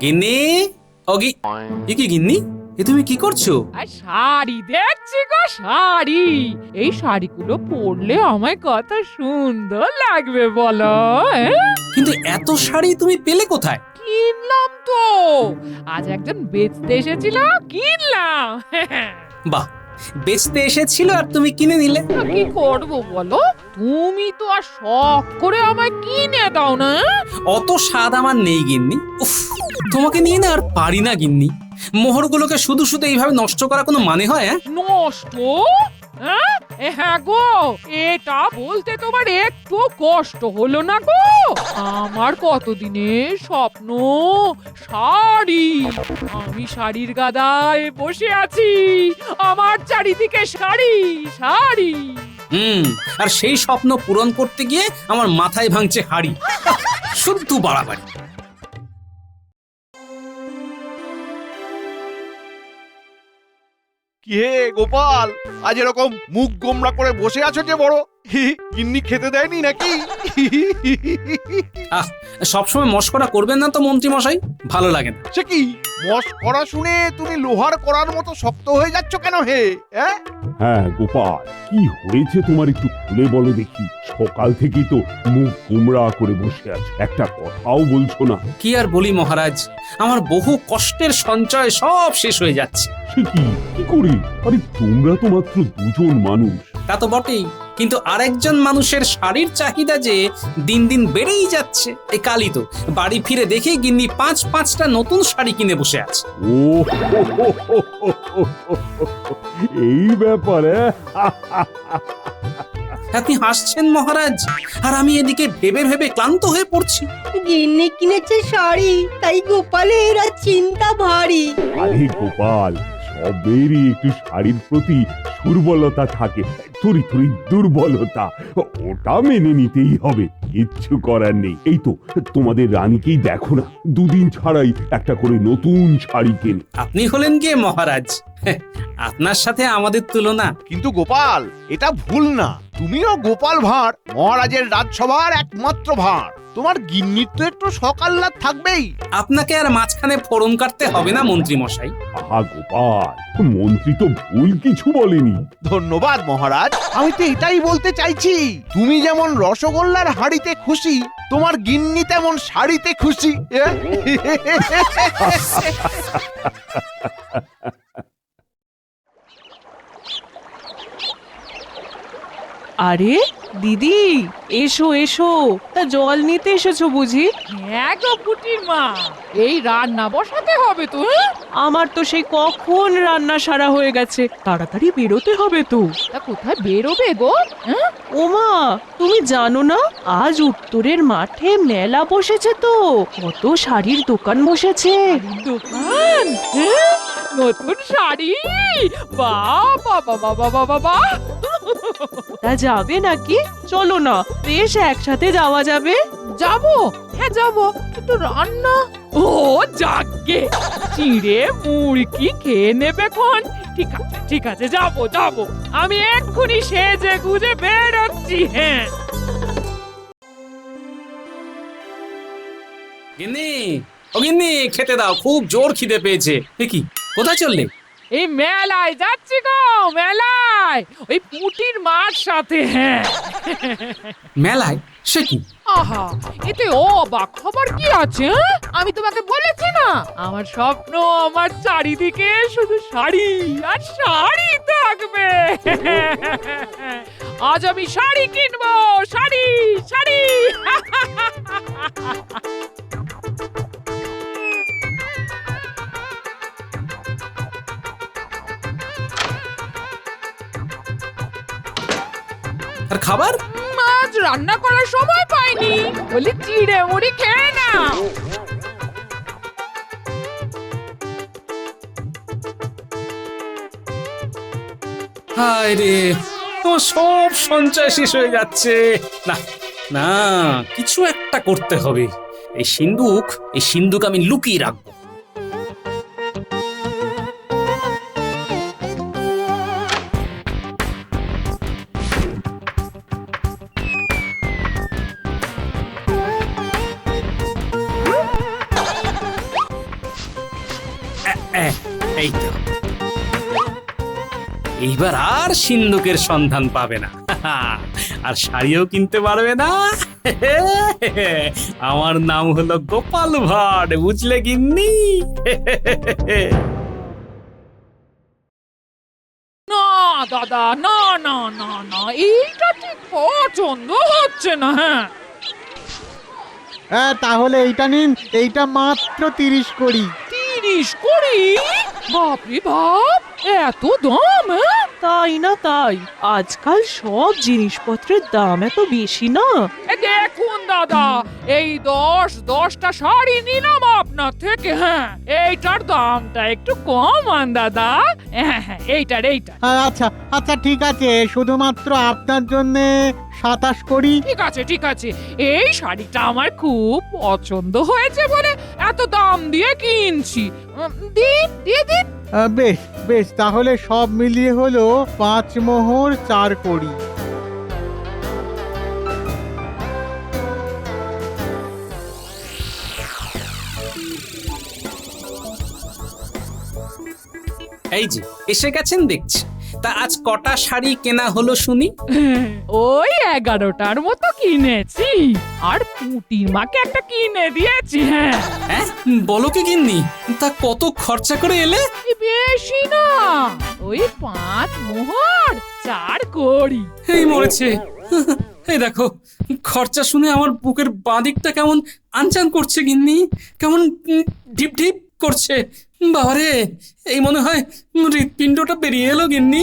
গিন্নি, এ কি গিন্নি, এ তুমি কি করছো? আর শাড়ি দেখছি গো, শাড়ি। এই শাড়িগুলো পরলে আমায় কত সুন্দর লাগবে বলো। কিন্তু এত শাড়ি তুমি পেলে কোথায়? কিনলাম তো, আজ একজন বেচতে এসেছিল, কিনলাম। বাহ, বেচতে এসেছিল আর তুমি কিনে নিলে। কি করবো বলো, তুমি তো আর শখ করে আমায় কিনে দাও না। অত স্বাদ আমার নেই গিন্নি। উফ, তোমাকে নিয়ে না আর পারি না গিন্নি। মোহরগুলোকে শুধু শুধু এইভাবে নষ্ট করা কোনো মানে হয়? নষ্ট? হ্যাঁ গো, এটা বলতে তোমার একটু কষ্ট হলো না গো? আমার কতদিনের স্বপ্ন শাড়ি। আমি শাড়ির গাদায় বসে আছি, আমার চারিদিকে শাড়ি শাড়ি। আর সেই স্বপ্ন পূরণ করতে গিয়ে আমার মাথায় ভাঙছে হাড়ি। শুদ্ধ বাড়াবাড়ি। কি হে গোপাল, আজ এরকম মুখ গোমরা করে বসে আছো যে বড়? গিন্নি খেতে দেয়নি নাকি? আহ, সবসময় মশকরা করবেন না তো মন্ত্রী মশাই, ভালো লাগে না। সে কি মস করা শুনে তুমি লোহার করার মতো শক্ত হয়ে যাচ্ছ কেন হে? হ্যাঁ গোপাল, কি হয়েছে তোমার একটু খুলে বলো দেখি। সকাল থেকেই তো মুখ গোমড়া করে বসে আছো, একটা কথাও বলছো না। কি আর বলি মহারাজ, আমার বহু কষ্টের সঞ্চয় সব শেষ হয়ে যাচ্ছে। সে কি করে? আরে তোমরা তো মাত্র দুজন মানুষ। তা তো বটেই, কিন্তু আরেকজন মানুষের শাড়ির চাহিদা যে দিন দিন বেড়েই যাচ্ছে। এই কালই তো বাড়ি ফিরে দেখে গিন্নি পাঁচটা নতুন শাড়ি কিনে বসে আছে। ও এই ব্যাপারে আপনি হাসছেন মহারাজ, আর আমি এদিকে ভেবে ভেবে ক্লান্ত হয়ে পড়ছি। গিন্নি কিনেছে শাড়ি, তাই গোপালের আর চিন্তা ভারী। আরে গোপাল, সবেরই একটু শাড়ির প্রতি দুর্বলতা থাকে, থরি দুর্বলতা, ওটা মেনে নিতেই হবে, কিচ্ছু করার নেই। এই তো তোমাদের রানীকেই দেখো না, দুদিন ছাড়াই একটা করে নতুন শাড়ি কেনে। আপনি হলেন গিয়ে মহারাজ, আপনার সাথে আমাদের তুলনা। কিন্তু গোপাল, এটা ভুল না। তুমিও গোপাল ভাঁড়, মহারাজের রাজসভার একমাত্র ভাঁড়। তোমার গিন্নির তো একটু সকাল্লাদ থাকবেই। আপনাকে আর মাঝখানে ফোড়ন কাটতে হবে না মন্ত্রী মশাই। আহা গোপাল, মন্ত্রী তো ভুল কিছু বলেনি। ধন্যবাদ মহারাজ, আমি তো এটাই বলতে চাইছি। তুমি যেমন রসগোল্লার হাঁড়িতে খুশি, তোমার গিন্নি তেমন শাড়িতে খুশি। আরে দিদি, এসো এসো, তা জল নিতে এসেছো বুঝি? হ্যাঁ গো পুটির মা, এই রান্না বসাতে হবে তো। আমার তো সেই কখন রান্না সারা হয়ে গেছে, তাড়াতাড়ি বেরোতে হবে তো। তা কোথায় বেরোবে গো? ওমা, তুমি জানো না, আজ উত্তরের মাঠে মেলা বসেছে তো, কত শাড়ির দোকান বসেছে। দোকান? নতুন শাড়ি? বাহ বাবা বাবা বাবা বাহ! তা যাবে নাকি? চলো না, বেশ একসাথে যাওয়া যাবে। যাবো, হ্যাঁ যাবো, কিন্তু রান্না? ও যাগে, চিড়ে মুড়কি খেয়ে নেবে খন। ঠিক আছে যাবো যাবো, আমি এক্ষুনি সেজে গুজে বেরোচ্ছি। হ্যাঁ গিন্নি, ও গিন্নি, খেতে দাও, খুব জোর খিদে পেয়েছে। এ কি, কোথায় চললে? এই মেলায় যাচ্ছি গো, মেলায়, ওই পুটির মার সাথে। হ্যাঁ মেলায়? সে কি? আহা, এতে অবাক খবর কি আছে? আমি তোমাকে বলেছি না, আমার স্বপ্ন, আমার চারিদিকে শুধু শাড়ি আর শাড়ি থাকবে। আজ আমি শাড়ি কিনবো, শাড়ি শাড়ি। আর খাবার? আজ রান্না করার সময় পাইনি, বলি চিড়ে মুড়ি খেয়ে নাও। হায় রে, তোমার সব সঞ্চয় শেষ হয়ে যাচ্ছে। না না, কিছু একটা করতে হবে। এই সিন্দুক আমি লুকিয়ে রাখবো। এইবার আর সিন্ধুকের সন্ধান পাবে না আর শাড়িও কিনতে পারবে না। আমার নাম হলো গোপাল ভাঁড়, বুঝলে গিন্নি? না দাদা, না না না না, এইটা ঠিক পছন্দ হচ্ছে না। হ্যাঁ, হ্যাঁ তাহলে এইটা নিন, এইটা মাত্র 30 করি। 30 কোটি? বাপরে বাপ, এত দাম? হ্যাঁ? তাই না তাই, আজকাল সব জিনিসপত্রের দাম এত বেশি না। এ দেখুন দাদা, এই 10টা শাড়ি নিলাম আপনার থেকে। হ্যাঁ, এইটার দামটা একটু কম আন দাদা। হ্যাঁ হ্যাঁ, এইটার। আচ্ছা আচ্ছা ঠিক আছে, শুধুমাত্র আপনার জন্য 27 করি। ঠিক আছে, এই শাড়িটা আমার খুব পছন্দ হয়েছে বলে এত দাম দিয়ে কিনছি। দিয়ে দিন। বেশ বেশ, তাহলে সব মিলিয়ে হলো 5 মোহর 4 করি। এই যে এসে গেছেন দেখছি। তা আজ কটা শাড়ি কেনা হলো শুনি? ওই 11টার মতো কিনেছি, আর পুটির মাকে একটা কিনে দিয়েছি। হ্যাঁ, হ্যাঁ, বলো কি গিন্নি? তা কত খরচা করে এলে? বেশি না, ওই 5 মোহর 4 করি। এই মরেছে। এই দেখো, খরচা শুনে আমার বুকের বাঁদিকটা কেমন আনচান করছে গিন্নি, কেমন ঢিপ ঢিপ করছে। বাবারে, এই মনে হয় হৃৎপিণ্ডটা বেরিয়ে এলো গিন্নি।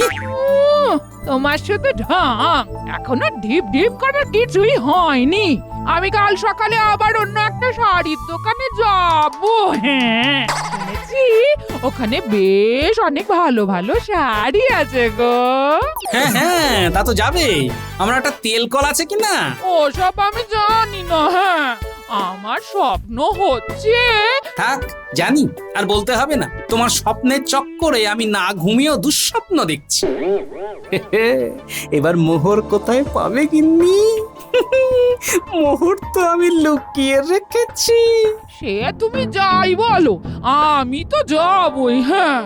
তোমার শুধু ঢং, এখনো ঢিপ ঢিপ করার কিছুই হয়নি। আমি কাল সকালে আবার অন্য একটা শাড়ির দোকানে যাব। হ্যাঁ, শুনেছি ওখানে বেশ অনেক ভালো ভালো শাড়ি আছে গো। হ্যাঁ, তা তো যাবে। আমার একটা তেল কল আছে কিনা? ওসব আমি জানি না। হ্যাঁ, আমার স্বপ্ন হচ্ছে। থাক, জানি, আর বলতে হবে না। তোমার স্বপ্নের চক্করে আমি না ঘুমিয়েও দুঃস্বপ্ন দেখছি। এবার মোহর কোথায় পাবে গিন্নি? মোহর তো আমি লুকিয়ে রেখেছি। সে তুমি যাই বলো, আমি তো যাবই। হ্যাঁ,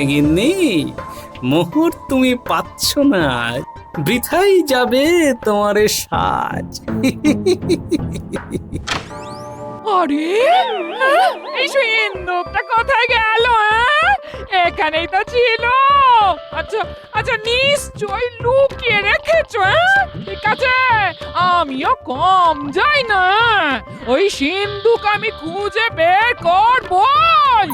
গিন্নি, মোহর তুমি পাচ্ছ না, বৃথাই যাবে তোমার এ সাজ। আরে এই সিন্দুকটা কোথায় গেল? এখানেই তো ছিল। আচ্ছা আচ্ছা, নিশ্চয়ই লুকিয়ে রেখেছো। ঠিক আছে, আমিও কম যাই না। ওই সিন্দুক আমি খুঁজে বের করবই।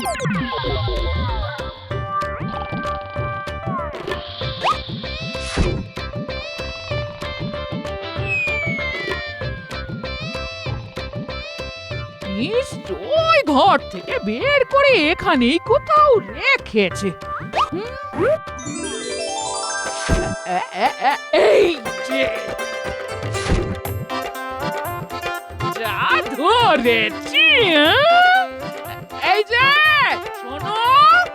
নিশ্চয় ঘর থেকে বের করে এখানেই কোথাও রেখেছে। এই যে যা ধরেছি। এই যে শোনো,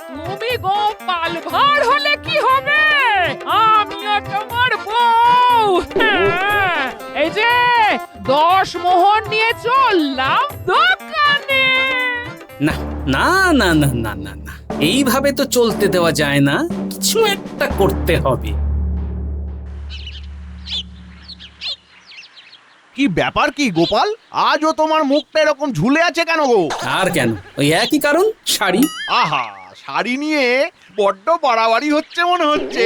তুমি গোপাল ভাঁড় হলে কি হবে, আমিও তোমার বউ। এই যে 10 মোহর নিয়ে চললাম দোকানে। না না না না না না না, এইভাবে তো চলতে দেওয়া যায় না, কিছু একটা করতে হবে। কি ব্যাপার কি গোপাল, আজও তোমার মুখটা এরকম ঝুলে আছে কেন গো? আর কেন, ওই একই কারণ, শাড়ি। আহা, শাড়ি নিয়ে বড্ড বাড়াবাড়ি হচ্ছে মনে হচ্ছে।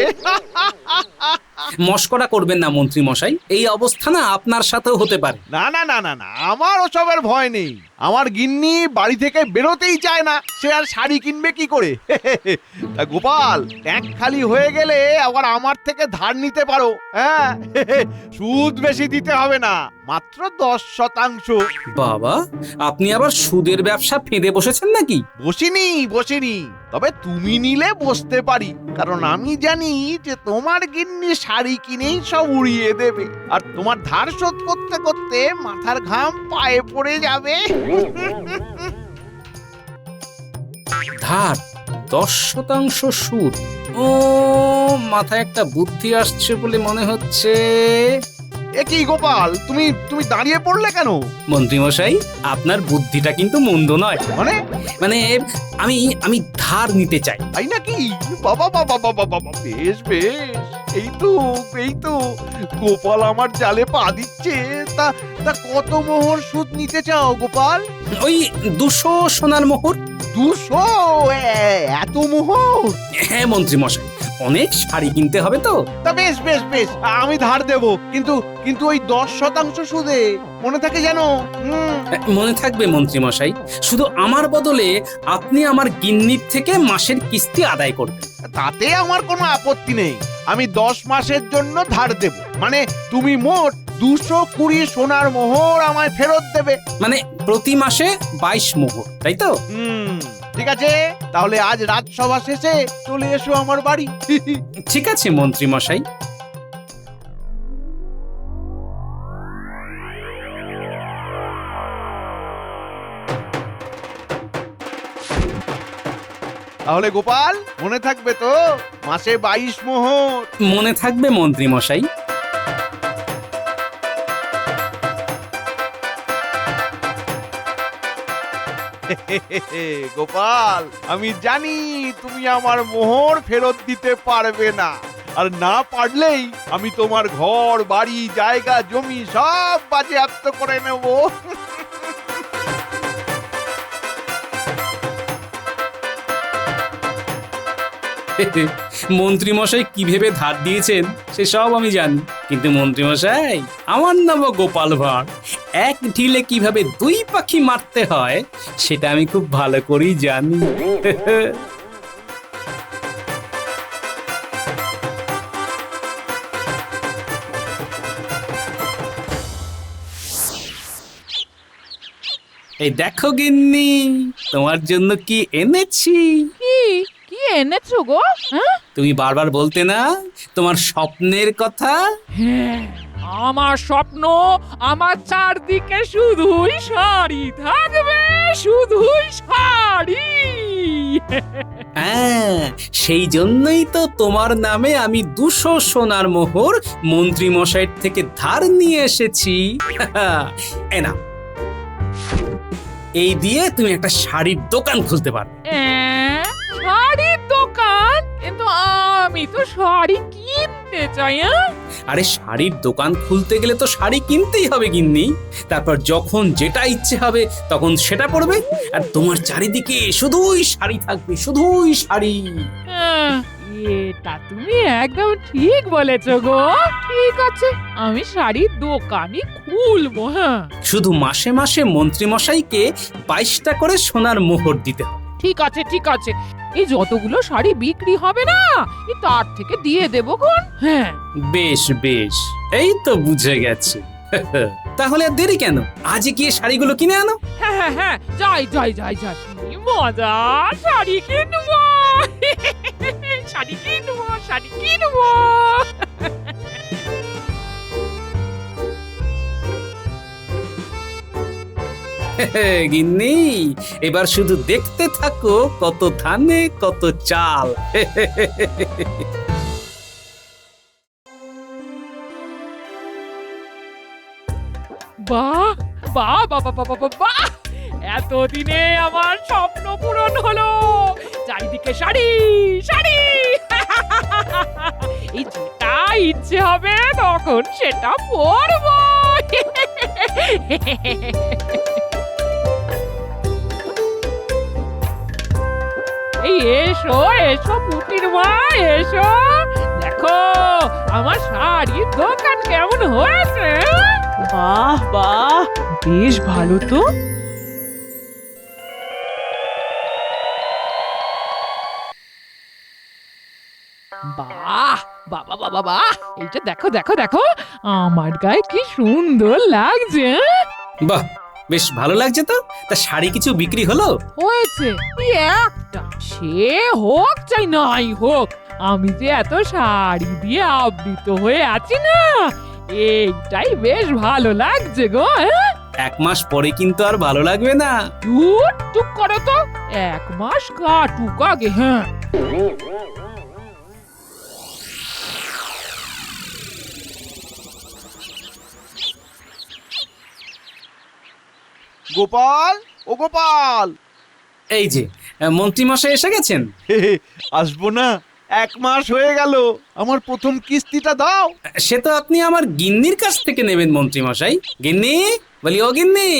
মস্করা করবেন না মন্ত্রী মশাই, এই অবস্থা না আপনার সাথেও হতে পারে। না না না না না, আমার ওসবের ভয় নেই। আমার গিন্নি বাড়ি থেকে বেরোতেই চায় না, সে আর শাড়ি কিনবে কি করে? তা গোপাল, ট্যাঙ্ক খালি হয়ে গেলে আবার আমার থেকে ধার নিতে পারো। হ্যাঁ, সুদ বেশি দিতে হবে না, মাত্র 10%। বাবা, আপনি আবার সুদের ব্যবসা ফেঁদে বসেছেন নাকি? বসিনি, তবে তুমি নিলে বসতে পারি, কারণ আমি জানি যে তোমার গিন্নি শাড়ি কিনেই সব উড়িয়ে দেবে, আর তোমার ধার শোধ করতে করতে মাথার ঘাম পায়ে পড়ে যাবে। ধার 10% সুদ, ও মাথায় একটা বুদ্ধি আসছে বলে মনে হচ্ছে। এ কি গোপাল, তুমি তুমি দাঁড়িয়ে পড়লে কেন? মন্ত্রী মশাই, আপনার বুদ্ধিটা কিন্তু মন্দ নয়। মানে মানে আমি আমি ধার নিতে চাই। তাই নাকি? বাবা বাবা বাবা বাবা, বেশ বেশ। এই তো গোপাল আমার জালে পা দিচ্ছে। তা তা কত মোহর সুদ নিতে চাও গোপাল? ওই 200 সোনার মোহর। 200? এত মোহর? হ্যাঁ মন্ত্রী মশাই, অনেক শাড়ি কিনতে হবে তো। তা বেশ বেশ বেশ, আমি ধার দেব, কিন্তু কিন্তু ওই 10% সুদে, মনে থাকে যেন। মনে থাকবে মন্ত্রী মশাই, শুধু আমার বদলে আপনি আমার গিন্নির থেকে মাসের কিস্তি আদায় করবেন। তাতে আমার কোনো আপত্তি নেই। আমি 10 মাসের জন্য ধার দেব, মানে তুমি মোট 220 সোনার মোহর আমায় ফেরত দেবে। মানে প্রতি মাসে 22 মোহর, তাই তো? ঠিক আছে, তাহলে আজ রাজসভা শেষে চলে এসো আমার বাড়ি। ঠিক আছে মন্ত্রী মশাই। তাহলে গোপাল, মনে থাকবে তো? মাসে 22 মোহর। মনে থাকবে মন্ত্রী মশাই। গোপাল, আমি জানি তুমি আমার মোহর ফেরত দিতে পারবে না, আর না পারলেই আমি তোমার ঘর বাড়ি জায়গা জমি সব বাজেয়াপ্ত করে নেব। মন্ত্রী মশাই কি ভেবে ধার দিয়েছেন সেসব আমি জানি, কিন্তু মন্ত্রী মশাই, আমার নাম গোপাল ভাঁড়। এক ঢিলে কিভাবে 2 পাখি মারতে হয় সেটা আমি খুব ভালো করেই জানি। এই দেখো গিন্নি, তোমার জন্য কি এনেছি। কি কি এনেছো গো? হ্যাঁ তুমি বারবার বলতে না তোমার স্বপ্নের কথা। হ্যাঁ, আমার স্বপ্ন, আমার চারদিকে শুধুই শাড়ি থাকবে, শুধুই শাড়ি। হ্যাঁ, সেই জন্যই তো তোমার নামে আমি 200 সোনার মোহর মন্ত্রী মশাইয়ের থেকে ধার নিয়ে এসেছি। এ নাও, এই দিয়ে তুমি একটা শাড়ির দোকান খুলতে পারবে। শাড়ির দোকান? কিন্তু আমি তো শাড়ি কিনতে চাই। আরে শাড়ির দোকান খুলতে গেলে তো শাড়ি কিনতেই হবে গিন্নি। তারপর যখন যেটা ইচ্ছে হবে তখন সেটা পরবে, আর তোমার চারিদিকে শুধুই শাড়ি থাকবে, শুধুই শাড়ি। এটা তুমি একদম ঠিক বলেছো গো। ঠিক আছে, আমি শাড়ির দোকানই খুলবো। হ্যাঁ, শুধু মাসে মাসে মন্ত্রী মশাইকে 22টা করে সোনার মোহর দিতে হবে। ঠিক আছে ঠিক আছে, এই যতগুলো শাড়ি বিক্রি হবে না, এই তার থেকে দিয়ে দেবো কোন। হ্যাঁ বেশ বেশ, এই তো বুঝে গেছে। তাহলে আর দেরি কেন, আজই গিয়ে শাড়িগুলো কিনে আনো। হ্যাঁ হ্যাঁ হ্যাঁ, যাই যাই যাই যাই। কি মজা, শাড়ি কিনবো, শাড়ি কিনবো, শাড়ি কিনবো। গিন্নি, এবার শুধু দেখতে থাকো কত ধানে কত চাল। বাহ বাহ বাবা বাবা বাহ, এতদিনে আমার স্বপ্ন পূরণ হলো। চারিদিকে শাড়ি শাড়ি। এই যেটা ইচ্ছে হবে তখন সেটা পরবো। এই এসো এসো পুটির মা, এসো দেখো আমার শাড়ির দোকান কেমন হয়েছে। বাহ বাহ, বেশ ভালো তো। বাহ বাবা বাবা বাহ, এইটা দেখো দেখো দেখো, আমার গায়ে কি সুন্দর লাগছে। বাহ, বেশ ভালো লাগছে তো। তা শাড়ি কিছু বিক্রি হলো? হয়েছে এই একটা, সে হোক চাই নাই হোক, আমি যে এত শাড়ি দিয়ে আবৃত হয়ে আছি না, এইটাই বেশ ভালো লাগছে গো। 1 মাস পরে কিন্তু আর ভালো লাগবে না। চুপ করো তো, 1 মাস কাটুক আগে। হ্যাঁ গোপাল, ও গোপাল। এই যে মন্ত্রীমশাই এসে গেছেন। আসবো না, 1 মাস হয়ে গেল। আমার প্রথম কিস্তিটা দাও। সে তো আপনি আমার গিন্নির কাছ থেকে নেবেন মন্ত্রীমশাই। গিন্নি, বলি ও গিন্নি।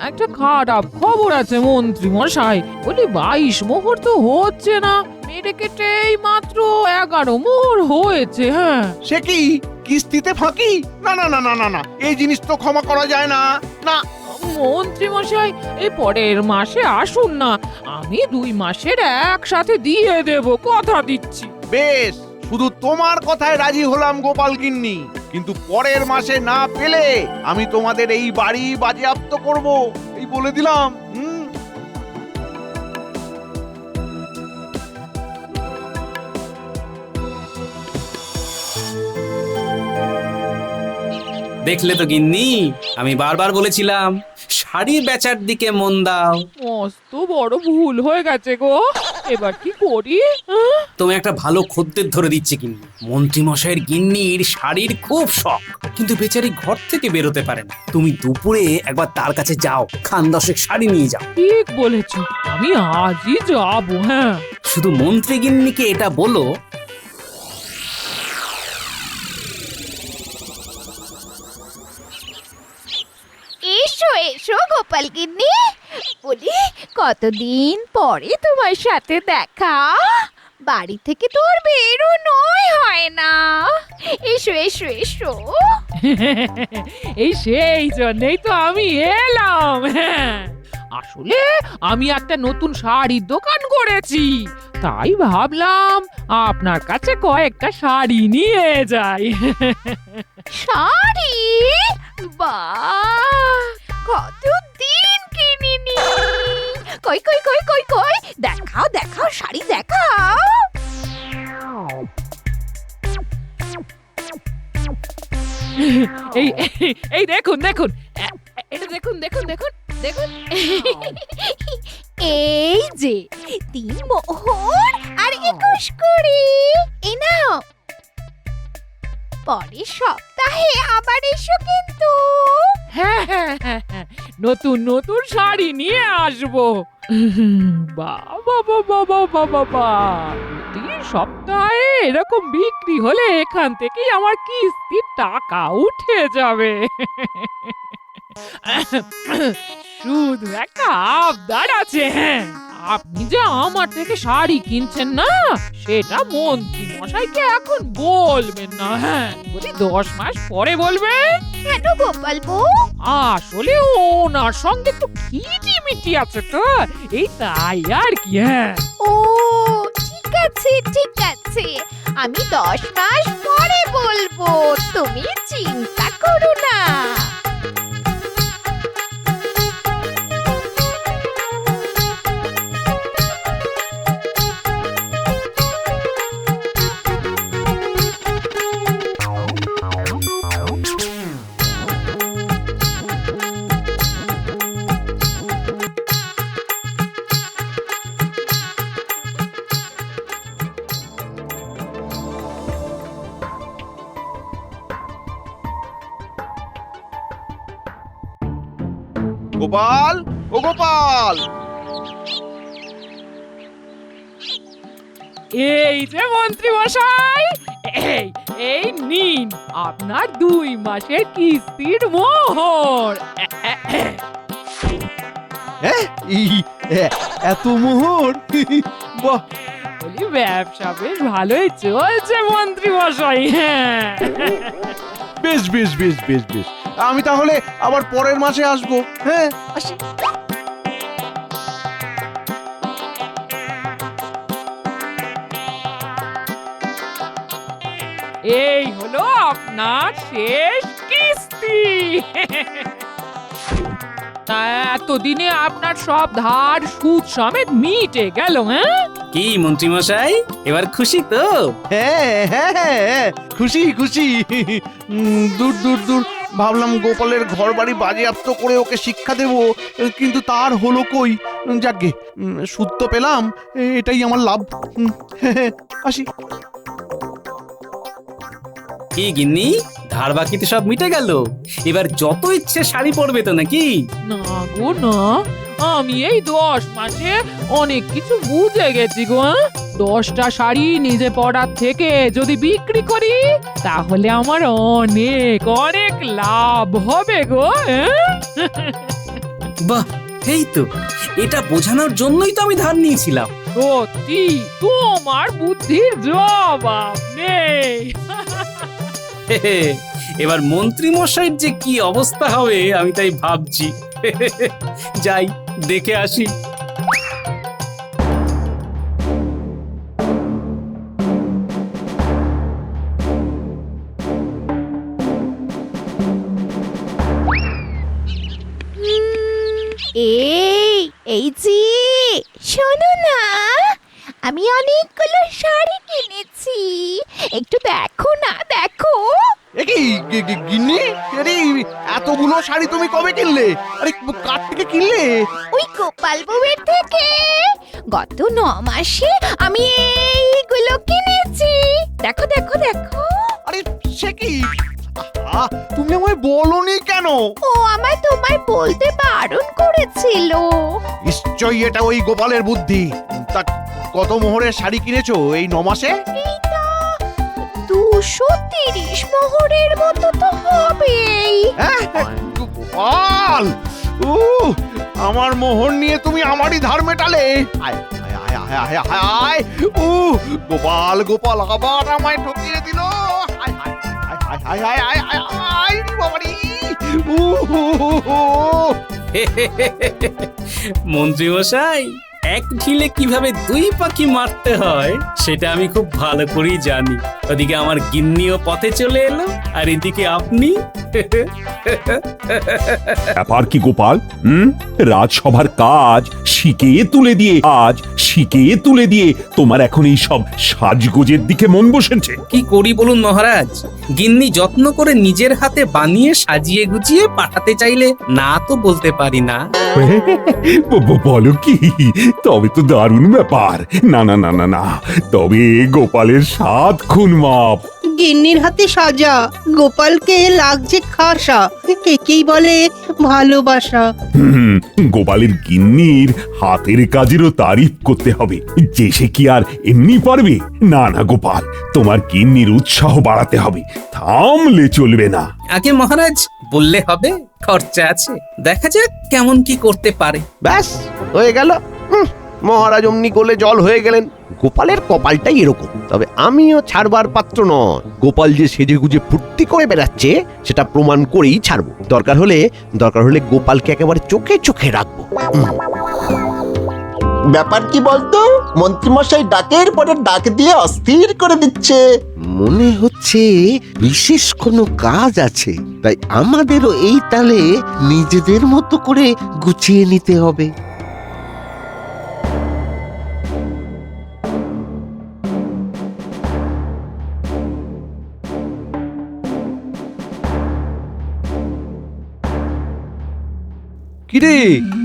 একটা খারাপ খবর আছে মন্ত্রী মশাই, বলি 22 মোহর তো হচ্ছে না, মেরে কেটে এই মাত্র 11 মোহর হয়েছে। হ্যাঁ, সে কি কিস্তিতে ফাঁকি? না না না না না না, এই জিনিস তো ক্ষমা করা যায় না। না, মন্ত্রী মশাই এই পরের মাসে আসুন না, আমি 2 মাসের একসাথে দিয়ে দেব, কথা দিচ্ছি। বেশ, শুধু তোমার কথায় রাজি হলাম গোপাল গিন্নি, কিন্তু পরের মাসে না পেলে আমি তোমাদের এই বাড়ি বাজেয়াপ্ত করব, এই বলে দিলাম। দেখলে তো গিন্নি, আমি বারবার বলেছিলাম শাড়ি বেচার দিকে মন দাও। মস্ত বড় ভুল হয়ে গেছে গো, এবার কি করি? তুমি একটা ভালো খদ্দের ধরে দিচ্ছে গিন্নি। মন্ত্রীমশাইয়ের গিন্নির শাড়ির খুব শখ, কিন্তু বেচারি ঘর থেকে বেরোতে পারে না। তুমি দুপুরে একবার তার কাছে যাও, 10 শাড়ি নিয়ে যাও। ঠিক বলেছ, আমি আজই যাবো। হ্যাঁ, শুধু মন্ত্রী গিন্নিকে এটা বলো, এসো এসো গোপাল গিন্নি, বলি কতদিন পরে তোমার সাথে দেখা, বাড়ি থেকে তোর বেরোনোই হয় না। এসো এসো এসো। এই সেই জন্যই তো আমি এলাম। হ্যাঁ, আসলে আমি একটা নতুন শাড়ির দোকান করেছি, তাই ভাবলাম আপনার কাছে কয়েকটা শাড়ি নিয়ে যাই। শাড়ি? বাহ, কতদিন কিনিনি। কই কই কই কই কই, দেখাও দেখাও শাড়ি দেখাও। এই এই- এই দেখুন দেখুন, এটা দেখুন দেখুন দেখুন দেখুন। এই যে 3 মোহর আর 21 কুড়ি, এই নাও। পরের সপ্তাহে আবার এসো কিন্তু। হ্যাঁ হ্যাঁ হ্যাঁ হ্যাঁ, নতুন নতুন শাড়ি নিয়ে আসবো। বাবা বাবা বাবা বাবা, প্রতি সপ্তাহে এরকম বিক্রি হলে এখান থেকেই আমার কিস্তির টাকা উঠে যাবে। শুধু একটা আবদার আছে। হ্যাঁ, আপনি যে আমার থেকে শাড়ি কিনছেন না, সেটা মন্ত্রী মশাইকে এখন বলবেন না। হ্যাঁ, বলি 10 মাস পরে বলবেন। কেন গোপাল বউ? আসলে ওনার সঙ্গে একটু খিটিমিটি আছে তো, এই তাই আর কি। হ্যাঁ, ও ঠিক আছে ঠিক আছে, আমি 10 মাস পরে বলবো, তুমি চিন্তা করো না। গোপাল, ও গোপাল। এই যে মন্ত্রী মশাই, এই এই নিন আপনার 2 মাসের কিস্তির মোহর। হ্যাঁ, এত মোহর? বাহ, বলি ব্যবসা বেশ ভালোই চলছে মন্ত্রী মশাই। হ্যাঁ, বেশ বেশ বেশ বেশ বেশ, আমি তাহলে আবার পরের মাসে আসবো। হ্যাঁ, আসি। এই হলো আপনার শেষ কিস্তি। এতদিনে আপনার সব ধার সুদ সমেত মিটে গেল। হ্যাঁ, কি মন্ত্রীমশাই, এবার খুশি তো? হ্যাঁ হ্যাঁ হ্যাঁ, খুশি খুশি। দূর দূর দূর, ভাবলাম গোপালের ঘর বাড়ি বাজেয়াপ্ত করে ওকে শিক্ষা দেব, কিন্তু তার হলো কই। যাকগে, সুদ তো পেলাম, এটাই আমার লাভ। আসি। কি গিন্নি, ধার বাকিতে সব মিটে গেল, এবার যত ইচ্ছে শাড়ি পরবে তো নাকি? না গো না, আমি এই 10 মাসে অনেক কিছু বুঝে গেছি গো। 10টা শাড়ি নিজে পরার থেকে যদি বিক্রি করি তাহলে আমার অনেক অনেক লাভ হবে গো। বাহ, এই তো, এটা বোঝানোর জন্যই তো আমি ধার নিয়েছিলাম। সত্যি তোমার বুদ্ধির জবাব নেই। এবার মন্ত্রী মশাইয়ের যে কি অবস্থা হবে আমি তাই ভাবছি। যাই দেখে আসি। এই যে শোনো না, আমি অনেকগুলো শাড়ি কিনেছি, একটু দেখো না, দেখো। এ কি গিন্নি, আরে এতগুলো শাড়ি তুমি কবে কিনলে? আরে কার থেকে কিনলে? ওই গোপাল বউয়ের থেকে। গত 9 মাসে আমি এইগুলো কিনেছি, দেখো দেখো দেখো। আরে সে কি, আহা, তুমি আমায় বলনি কেন? ও আমায় তোমায় বলতে বারণ করেছিল। নিশ্চয়ই এটা ওই গোপালের বুদ্ধি। তা কত মোহরের শাড়ি কিনেছো এই 9 মাসে? এইটা 230 মোহরের মতো তো হবেই। হ্যাঁ, গোপাল, আমার মোহর নিয়ে তুমি আমারই ধার মেটালে। আয় আয় আয় আয় আয় আয়, গোপাল গোপাল আবার আমায় ঠকিয়ে দিল। আয় আয় আয় আয় আয় আয় আয় আয় বাবারি। মন্ত্রী মশাই, এক ঢিলে কিভাবে 2 পাখি মারতে হয় সেটা আমি খুব ভালো করেই জানি। ওদিকে আমার গিন্নিও পথে চলে এলো, আর এদিকে আপনি। ব্যাপার কি গোপাল? রাজসভার কাজ শিখিয়ে তুলে দিয়ে তোমার এখন এই সব সাজগোজের দিকে মন বসেছে। কি করি বলুন মহারাজ, গিন্নি যত্ন করে নিজের হাতে বানিয়ে সাজিয়ে গুছিয়ে পাঠাতে চাইলে না তো বলতে পারি না। বলো কি? তবে তো দারুণ ব্যাপার। না না না না না, তবে গোপালের 7 খুন মাপ। গিন্নির হাতে সাজা, গোপালকে লাগছে খাসা, একেই বলে ভালোবাসা। গোপালের গিন্নির হাতের কাজেরও তারিফ করতে হবে, যে সে কি আর এমনি পারবে? না না গোপাল, তোমার গিন্নির উৎসাহ বাড়াতে হবে, থামলে চলবে না। আগে মহারাজ বললে হবে, খরচা আছে, দেখা যাক কেমন কি করতে পারে। ব্যাস হয়ে গেল। মহারাজ অমনি গোলে জল হয়ে গেলেন। গোপালের কপালটাই এরকম। তবে আমিও ছাড়বার পাত্র নয়। গোপাল যে সেজে গুজে ফুর্তি করে বেড়াচ্ছে সেটা প্রমাণ করেই ছাড়বো। দরকার হলে গোপালকে একেবারে চোখে চোখে রাখবো। ব্যাপার কি বলতো? মন্ত্রীমশাই ডাকের পরে ডাক দিয়ে অস্থির করে দিচ্ছে। মনে হচ্ছে বিশেষ কোনো কাজ আছে, তাই আমাদেরও এই তালে নিজেদের মতো করে গুছিয়ে নিতে হবে। কিরে,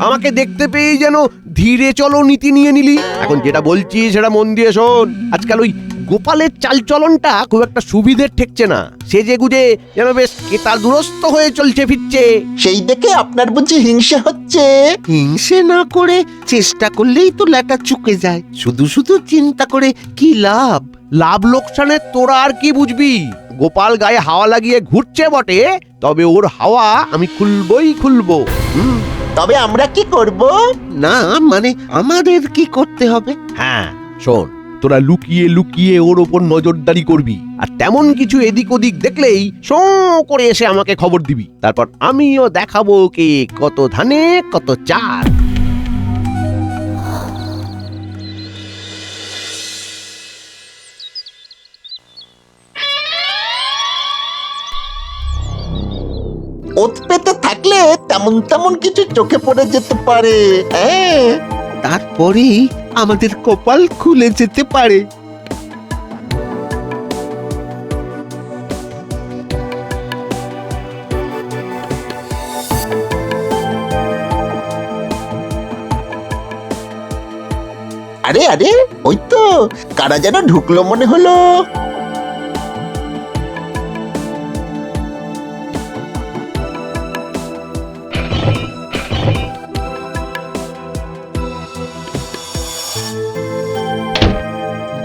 আমাকে দেখতে পেয়ে যেন ধীরে চলো নীতি নিয়ে নিলি। এখন যেটা বলছি সেটা মন দিয়ে শোন। আজকাল ওই গোপালের চালচলনটা খুব একটা সুবিধের ঠেকছে না। সেজে গুজে যেন বেশ কেতা দুরস্ত হয়ে চলছে ফিরছে। সেই দেখে আপনার বুঝি হিংসে হচ্ছে? হিংসে না করে চেষ্টা করলেই তো লেটা চুকে যায়। শুধু শুধু চিন্তা করে কি লাভ? লাভ লোকসানের তোরা আর কি বুঝবি? গোপাল গায়ে হাওয়া লাগিয়ে ঘুরছে বটে, তবে ওর হাওয়া আমি খুলবো। তবে আমরা কি করব? না মানে আমাদের কি করতে হবে? হ্যাঁ শোন, তোরা লুকিয়ে লুকিয়ে ওর ওপর নজরদারি করবি, আর তেমন কিছু এদিক ওদিক দেখলেই শো করে এসে আমাকে খবর দিবি। তারপর আমিও দেখাবো কে কত ধানে কত চাল। ওত পেতে থাকলে তেমন কিছু চোখে পড়ে যেতে পারে। হ্যাঁ, তারপরেই আমাদের কপাল খুলে যেতে পারে। আরে আরে, ওই তো কারা যেন ঢুকলো মনে হলো।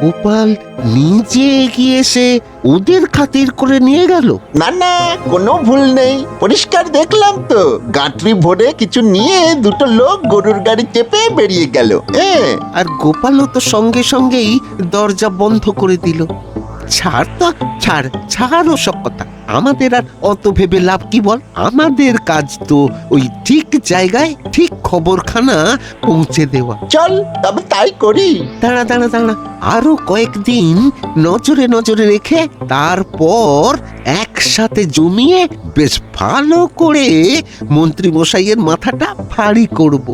গোপাল নিজে এগিয়ে এসে ওদের খাতির করে নিয়ে গেল। না না, কোনো ভুল নেই, পরিষ্কার দেখলাম তো। গাঁটরি ভরে কিছু নিয়ে দুটো লোক গরুর গাড়ি চেপে বেরিয়ে গেল। আর গোপালও তো সঙ্গে সঙ্গেই দরজা বন্ধ করে দিল। ছাড় তো, ছাড় ওসব কথা। আমাদের আর অত ভেবে লাভ কি বল? আমাদের কাজ তো ওই ঠিক জায়গায় ঠিক খবরখানা পৌঁছে দেওয়া। চল তবে তাই করি। দাঁড়া, আরো কয়েকদিন নজরে নজরে রেখে তারপর একসাথে জমিয়ে বেশ ভালো করে মন্ত্রী মশাইয়ের মাথাটা ভারী করব।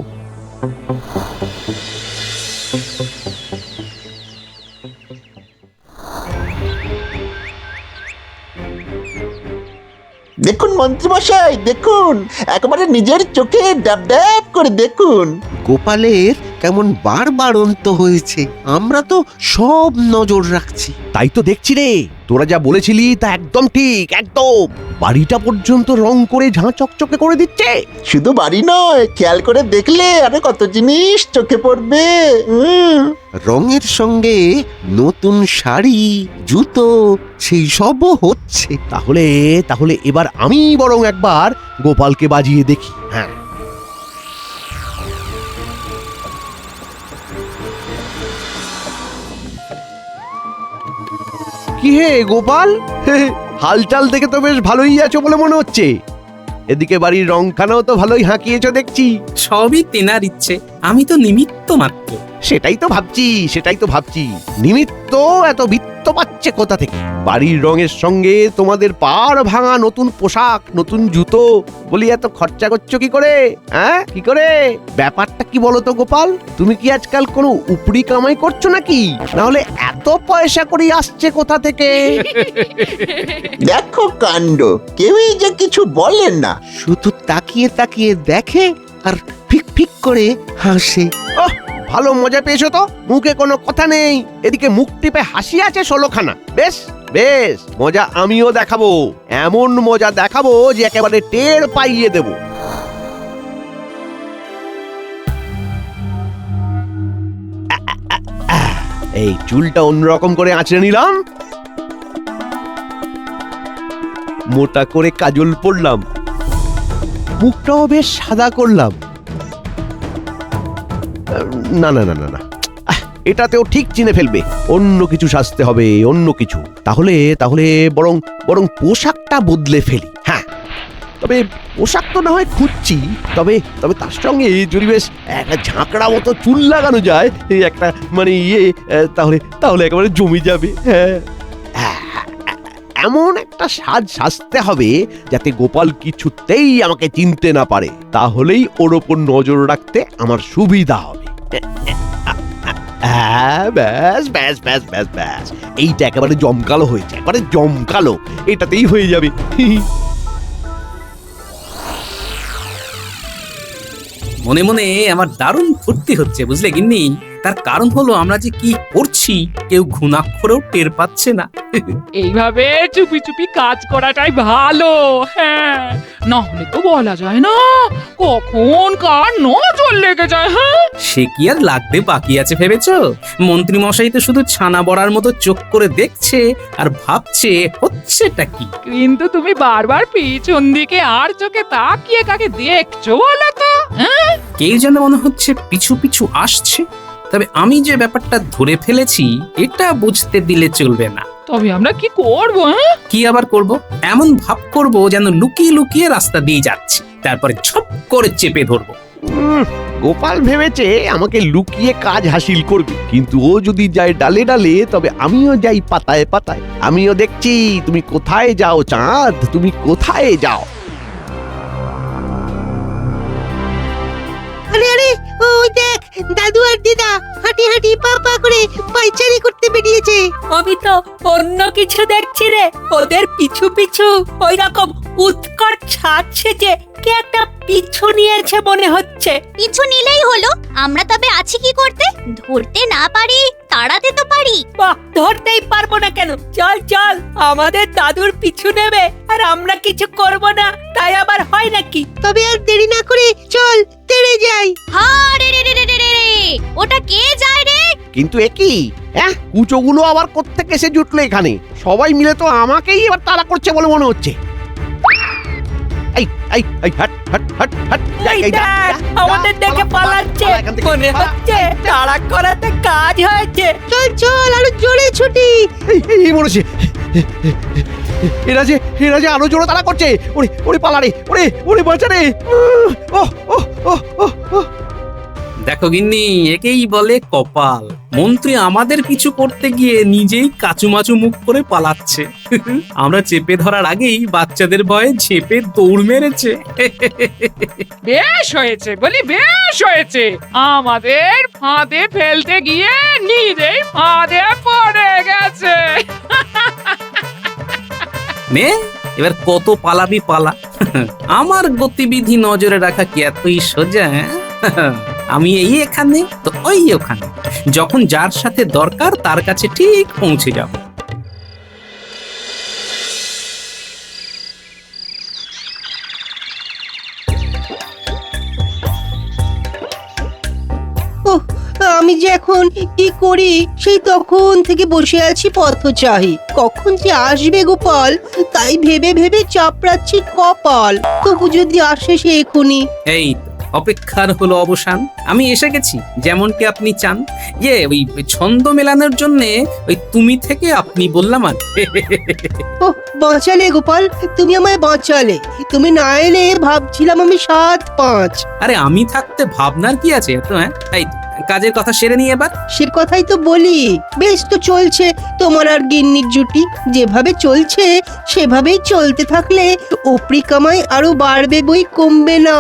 দেখুন মন্ত্রীমশাই, দেখুন, একেবারে নিজের চোখে ডাব ডাব করে দেখুন। গোপালের কেমন বারবারন্ত হয়েছে। আমরা তো সব নজর রাখছি। তাই তো দেখছি রে, তোরা যা বলেছিলি তা একদম ঠিক, একদম। বাড়িটা পর্যন্ত রং করে ঝাঁ চকচকে করে দিচ্ছে। শুধু বাড়ি নয়, খেয়াল করে দেখলে আরো কত জিনিস চোখে পড়বে। রঙের সঙ্গে নতুন শাড়ি, জুতো, সেই সবও হচ্ছে। তাহলে এবার আমি বরং একবার গোপালকে বাজিয়ে দেখি। হ্যাঁ, কি হে গোপাল, হালচাল দেখে তো বেশ ভালোই আছো বলে মনে হচ্ছে। এদিকে বাড়ির রংখানাও তো ভালোই হাঁকিয়েছো দেখছি। সবই তেনার ইচ্ছে, আমি তো নিমিত্ত মাত্র। সেটাই তো ভাবছি নিমিত্ত এত বৃত্ত পাচ্ছে কোথা থেকে? বাড়ির রঙের সঙ্গে তোমাদের পাড় ভাঙা নতুন পোশাক, নতুন জুতো, বলি এত খরচা করছো কি করে? হ্যাঁ, কি করে? ব্যাপারটা কি বলো তো গোপাল? তুমি কি আজকাল কোনো উপরি কামাই করছো নাকি? না হলে এত পয়সা করে আসছে কোথা থেকে? দেখো কাণ্ড, কেউই যে কিছু বলেন না। শুধু তাকিয়ে তাকিয়ে দেখে আর ফিক ফিক করে হাসে। ওহ, ভালো মজা পেয়েছো তো। মুখে কোনো কথা নেই, এদিকে মুখ টিপে হাসি আছে 16খানা। বেশ বেশ, মজা আমিও দেখাবো। এমন মজা দেখাবো যে একেবারে টের পাইয়ে দেব। এই চুলটা অন্যরকম করে আঁচড়ে নিলাম, মোটা করে কাজল পরলাম, মুখটাও বেশ সাদা করলাম। না না না না না, এটাতেও ঠিক চিনে ফেলবে। অন্য কিছু সাজতে হবে, অন্য কিছু। তাহলে বরং পোশাকটা বদলে ফেলি। হ্যাঁ, তবে পোশাক তো না হয় খুঁজছি, তবে তার সঙ্গে যদি বেশ একটা ঝাঁকড়া মতো চুল লাগানো যায়, এই একটা মানে তাহলে একেবারে জমি যাবে। হ্যাঁ, এমন একটা সাজতে হবে যাতে গোপাল কিছুতেই আমাকে চিনতে না পারে। তাহলেই ওর ওপর নজর রাখতে আমার সুবিধা হবে। ব্যাস ব্যাস ব্যাস ব্যাস ব্যাস, এইটা একেবারে জমকালো হয়েছে, একেবারে জমকালো। এটাতেই হয়ে যাবে। মনে মনে আমার দারুণ ফুর্তি হচ্ছে, বুঝলে গিন্নি। তার কারণ হলো আমরা যে কি করছি কেউ ঘুণাক্ষরেও টের পাচ্ছে না। এইভাবে চুপি চুপি কাজ করাটাই ভালো। হ্যাঁ, না হলে তো বলা যায় না কখন কার নজর লেগে যায়। হ্যাঁ, সে কি আর লাগতে বাকি আছে ভেবেছো? মন্ত্রী মশাই তো শুধু ছানা বড়ার মতো চোখ করে দেখছে আর ভাবছে হচ্ছেটা কি। কিন্তু তুমি বারবার পিছন দিকে আর চোখে তাকিয়ে কাকে দেখছো বলো তো? হ্যাঁ, কেউ যেন মনে হচ্ছে পিছু পিছু আসছে। তবে আমি যে ব্যাপারটা ধরে ফেলেছি এটা বুঝতে দিলে চলবে না। তবে আমরা কি করবো? হ্যাঁ, কি আবার করব? এমন ভাব করব যেন লুকিয়ে লুকিয়ে রাস্তা দিয়ে যাচ্ছি, তারপরে ঝপ করে চেপে ধরবো। গোপাল ভেবেছে আমাকে লুকিয়ে কাজ হাসিল করবে, কিন্তু ও যদি যায় ডালে ডালে, তবে আমিও যাই পাতায় পাতায়। আমিও দেখছি তুমি কোথায় যাও চাঁদ, তুমি কোথায় যাও। আরে আরে, ওই দেখ, দাদু আর দিদা হাঁটি হাঁটি পা পা করে পায়চারি করতে বেরিয়েছে। আমি তো অন্য কিছু দেখছি রে। ওদের পিছু পিছু ওই রকম উৎকট ছাড়ছে যে কে একটা পিছু নিয়েছে মনে হচ্ছে। পিছু নিলেই হলো, আমরা তবে আছি কি করতে? ধরতে না পারি, তাড়াতে তো পারি। বাহ, ধরতেই পারবো না কেন? চল চল, আমাদের দাদুর পিছু নেবে আর আমরা কিছু করব না, তাই আবার হয় নাকি? তবে আর দেরি না করে চল তেড়ে যাই। হা রে রে রে রে রে রে, ওটা কে যায় রে? কিন্তু একই হ্যাঁ কুচোগুলো আবার কোত্থেকে এসে জুটলো এখানে? সবাই মিলে তো আমাকেই এবার তাড়া করছে বলে মনে হচ্ছে। এই এই এই হাট হাট হাট হাট এই এই, যা, দেখ, যা, যা, আমাদের দেখে পালা, পালাচ্ছে পালা এখান থেকে, মনে পালা। হচ্ছে তাড়া করাতে কাজ হয়েছে। চল চল আরো জোরে ছুটি। এই মনে হচ্ছে এরা যে আরো জোরে তাড়া করছে। ওরে ওরে পালা রে, ওরে ওরে বাঁচা রে। ও ও ও ও ও দেখো গিন্নি, একেই বলে কপাল। মন্ত্রী আমাদের কিছু করতে গিয়ে নিজেই কাচুমাচু মুখ করে পালাচ্ছে। আমরা চেপে ধরার আগেই বাচ্চাদের ভয়ে ঝেপে দৌড় মেরেছে। বেশ হয়েছে বলি, বেশ হয়েছে। আমাদের ফাঁদে ফেলতে গিয়ে নিজেই ফাঁদে পড়ে গেছে। নে এবার কত পালাবি পালা। আমার গতিবিধি নজরে রাখা কি এতই সোজা? হ্যাঁ? আমি এই এখানে তো ওই ওখানে, যখন যার সাথে দরকার তার কাছে ঠিক পৌঁছে যাব। ওহ, আমি যে এখন কি করি সেই তখন থেকে বসে আছি পথচারী। কখন যে আসবে গোপাল তাই ভেবে ভেবে চাপড়াচ্ছি কপাল। তবু যদি আসে সে এখুনি। এই তো, অপেক্ষার হলো অবসান। আমি এসে গেছি যেমনটি আপনি চান। ওই ছন্দ মেলানোর জন্য ওই তুমি থেকে আপনি বললাম আর। ওহ, বাঁচালে গোপাল, তুমি আমায় বাঁচালে। তুমি না এলে ভাবছিলাম আমি 7-5। আরে আমি থাকতে ভাবনার কি আছে এত? হ্যাঁ, এই তো, কাজের কথা সেরে নিয়ে এবার। সে কথাই তো বলি। বেশ তো চলছে তোমার আর গিন্নির জুটি। যেভাবে চলছে সেভাবেই চলতে থাকলে ওপরি কামাই আরো বাড়বে বই কমবে না,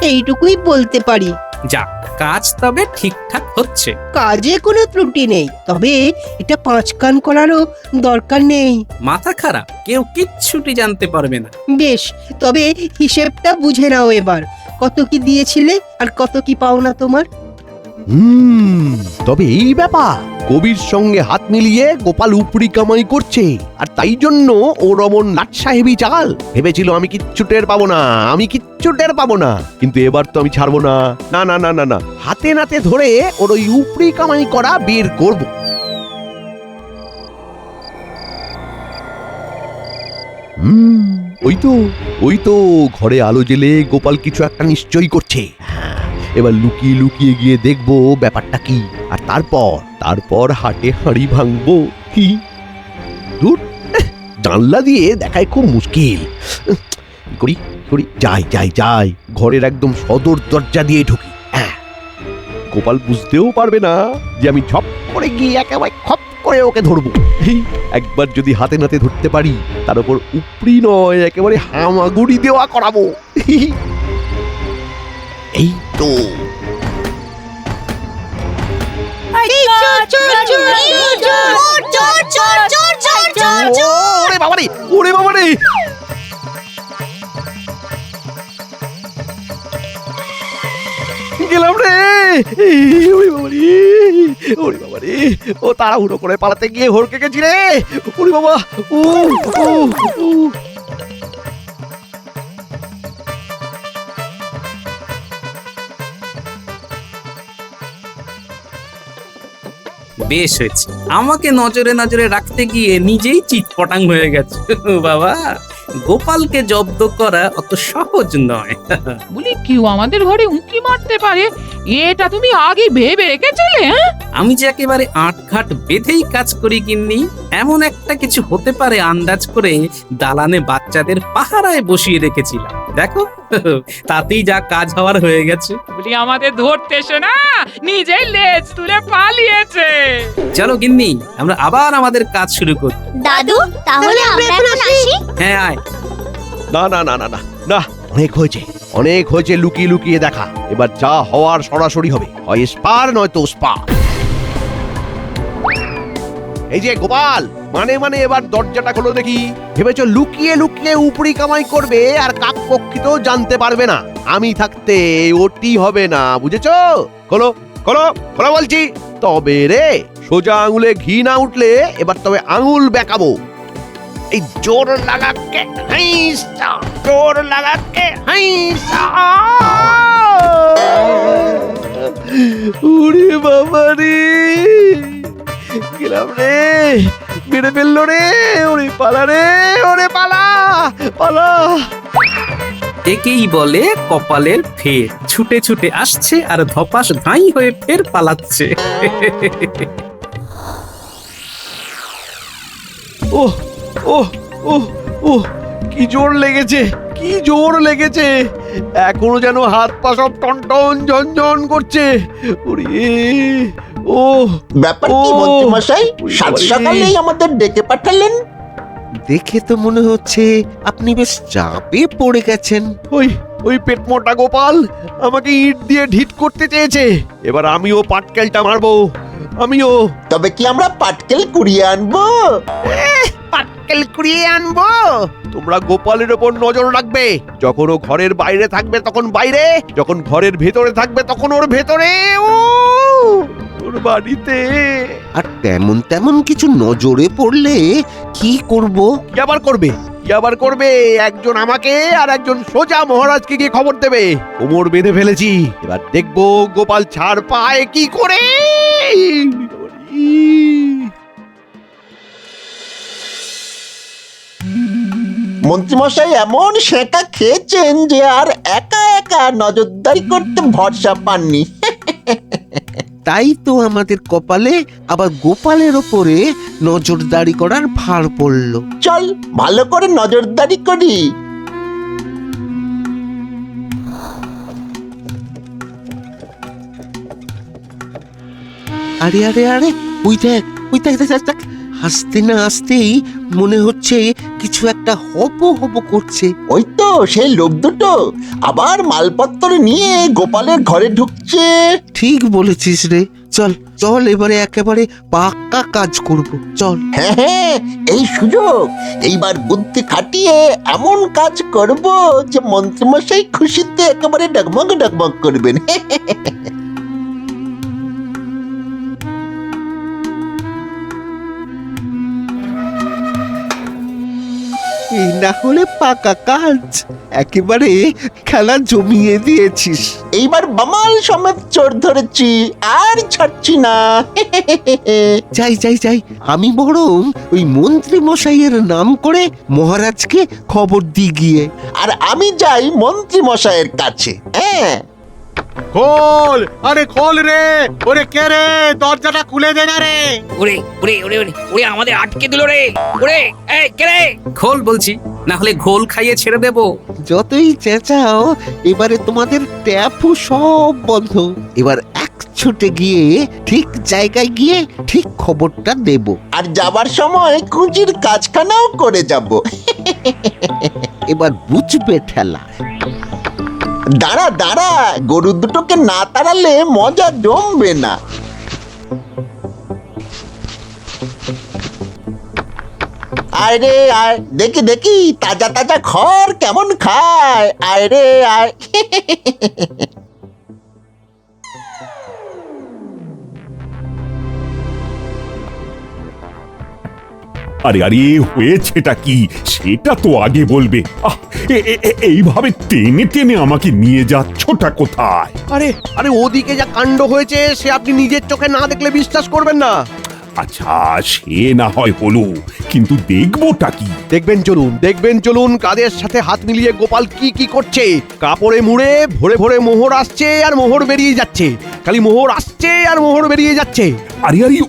এইটুকুই বলতে পারি। যাক, কাজ তবে ঠিকঠাক হচ্ছে। কাজে কোনো ত্রুটি নেই, তবে এটা 5 কান করারও দরকার নেই। মাথা খারাপ, কেউ কিচ্ছুটি জানতে পারবে না। বেশ, তবে হিসেবটা বুঝে নাও এবার। কত কি দিয়েছিলে আর কত কি পাওনা তোমার? তবে এই ব্যাপার, কবির সঙ্গে হাত মিলিয়ে গোপাল উপরি কামাই করছে, আর তাই জন্য ও রমন নাট সাহেবই চাল। ভেবেছিল আমি কিচ্ছু টের পাবো না, আমি কিচ্ছু টের পাবো না, কিন্তু এবার তো আমি ছাড়বো না। না না না না না, হাতে নাতে ধরে ওর ওই উপরি কামাই করা বের করব। ওই তো ঘরে আলো জ্বেলে গোপাল কিছু একটা নিশ্চয়ই করছে। এবার লুকিয়ে লুকিয়ে গিয়ে দেখবো ব্যাপারটা কি, আর তারপর হাটে হাঁড়ি ভাঙবো। কি দূর, জানলা দিয়ে দেখায় খুব মুশকিল। করি করি যাই ঘরের একদম সদর দরজা দিয়ে ঢুকি। গোপাল বুঝতেও পারবে না যে আমি ঝপ করে গিয়ে একেবারে খপ করে ওকে ধরবো। একবার যদি হাতে নাতে ধরতে পারি, তার উপর উপরি নয় একেবারে হামাগুড়ি দেওয়া করাবো। এই তো ওরে বাবারে, ওরে বাবারে। গেলাম রে। ওরে বাবারে, ওরে বাবারে, ও তাড়াহুড়ো করে পালাতে গিয়ে হড়কে গেছি রে। ওরে বাবা, ও ও ও। বেশ হয়েছে, আমাকে নজরে নজরে রাখতে গিয়ে নিজেই চিটপটাং হয়ে গেছে। বাবা, গোপালকে জব্দ করা অত সহজ নয়। বলি কেউ আমাদের ঘরে উঁকি মারতে পারে, এটা তুমি আগে ভেবে রেখেছিলে? হ্যাঁ, আমি যে একেবারে আটঘাট বেঁধেই কাজ করি গিন্নি, এমন একটা কিছু হতে পারে আন্দাজ করে দালানে বাচ্চাদের পাহারায় বসিয়ে রেখেছিলাম। দেখো, তাতেই যা কাজ হওয়ার হয়ে গেছে। বলি আমাদের ধরতে এসে না নিজেই লেজ তুলে পালিয়েছে। চলো গিন্নি, আমরা আবার আমাদের কাজ শুরু করি। দাদু, তাহলে আমরা এখন আসি। হ্যাঁ, আয়। না না না না না না, অনেক হয়েছে লুকিয়ে লুকিয়ে দেখা। এবার যা হওয়ার সরাসরি হবে, হয় স্পার নয়তো স্পা। এই যে গোপাল, মানে এবার দরজাটা খোলো দেখি। ভেবেছ লুকিয়ে লুকিয়ে উপরি কামাই করবে আর কাক পক্ষিতেও জানতে পারবে না। আমি থাকতে ওটি হবে না, বুঝেছো? খোলো খোলো খোলো বলছি। তবে রে, সোজা আঙুলে ঘি না উঠলে এবার তবে আঙুল বেঁকাবো। এই জোর লাগাকে হাইসা, জোর লাগাকে হাইসা। ওরে বাবা রে, গেলাম রে, মেরে ফেললো রে, ওরে পালা রে, ওরে পালা পালা। একেই বলে কপালের ফের, ছুটে ছুটে আসছে আর ধপাস ধাই হয়ে ফের পালাচ্ছে। ওহ ওহ ওহ ওহ, কি জোর লেগেছে, কি জোর লেগেছে, এখনো যেন হাত পা সব টনটন ঝনঝন করছে। ওরে ও, ব্যাপার কি ও, মন্ত্রী মশাই, ওরে সাত বাবারে। সকালেই আমাদের ডেকে পাঠালেন? দেখে তো মনে হচ্ছে আপনি বেশ চাপে পড়ে গেছেন। ওই ওই পেট মোটা গোপাল আমাকে ইট দিয়ে ঢিট করতে চেয়েছে, এবার আমিও পাটকেলটা মারবো, আমিও। তবে কি আমরা পাটকেল কুড়িয়ে আনবো? পাটকেল কুড়িয়ে আনবো? তোমরা গোপালের ওপর নজর রাখবে, যখন ও ঘরের বাইরে থাকবে তখন বাইরে, যখন ঘরের ভেতরে থাকবে তখন ওর ভেতরে, ও ওর বাড়িতে। আর তেমন তেমন কিছু নজরে পড়লে কি করব? কি আবার করবে, কি আবার করবে, একজন আমাকে আর একজন সোজা মহারাজকে গিয়ে খবর দেবে। কোমর বেঁধে ফেলেছি, এবার দেখবো গোপাল ছাড় পায় কি করে। মন্ত্রী মশাই এমন সেকা খেয়েছেন যে আর একা একা নজরদারি করতে ভরসা পাননি। তাই তো আমাদের কপালে আবার গোপালের ওপরে নজরদারি করার ভার পড়ল। চল ভালো করে নজরদারি করি। আরে আরে আরে, ওই দেখ, ওই দেখ দেখ দেখ, হাসতে না আসতেই মনে হচ্ছে কিছু একটা হব হব করছে। ওই তো সেই লোক দুটো আবার মালপত্র নিয়ে গোপালের ঘরে ঢুকছে। ঠিক বলেছিস রে, চল চল এবারে একেবারে পাক্কা কাজ করব, চল। হ্যাঁ হ্যাঁ, এই সুযোগ, এইবার বুদ্ধি খাটিয়ে এমন কাজ করব যে মন্ত্রীমশাই খুশিতে একেবারে ডগমগ ডগমগ করবেন। এই না হলে পাকা কাজ, একেবারে খেলা জমিয়ে দিয়েছিস। এইবার বামাল সমেত চোর ধরেছি, আর ছাড়ছি না। যাই যাই যাই, আমি বরং ওই মন্ত্রী মশাইয়ের নাম করে মহারাজকে খবর দি গিয়ে। আর আমি যাই মন্ত্রী মশাইয়ের কাছে। হ্যাঁ, খোল, আরে খোল রে, ওরে কে রে, দরজাটা খুলে দে না রে। ওরে ওরে ওরে ওরে ওরে আমাদের আটকে দিল রে। ওরে এই কে রে? খোল বলছি, না হলে ঘোল খাইয়ে ছেড়ে দেব। যতই চেঁচাও এবারে তোমাদের ট্যাপও সব বন্ধ। এবার এক ছুটে গিয়ে ঠিক জায়গায় গিয়ে ঠিক খবরটা দেব। আর যাবার সময় কুঁজির কাজখানাও করে যাব। এবার বুঝবে ঠেলা। দাঁড়া দাঁড়া, গরু দুটোকে না তাড়ালে মজা জমবে না। আয় রে আয়, দেখি দেখি তাজা তাজা খড় কেমন খায়। আয় রে আয়। আরে আরে, হয়েছেটা কি সেটা তো আগে বলবে। আহ, এইভাবে টেনে টেনে আমাকে নিয়ে যাচ্ছটা কোথায়? আরে আরে, ওদিকে যা কাণ্ড হয়েছে সে আপনি নিজের চোখে না দেখলে বিশ্বাস করবেন না। আচ্ছা, সে না হয় হলো, কিন্তু দেখবোটা কি? দেখবেন চলুন, দেখবেন চলুন, কাদের সাথে হাত মিলিয়ে গোপাল কি কি করছে। কাপড়ে মুড়ে ভরে ভরে মোহর আসছে আর মোহর বেরিয়ে যাচ্ছে, খালি মোহর আসছে আর মোহর বেরিয়ে যাচ্ছে। আরে আরে,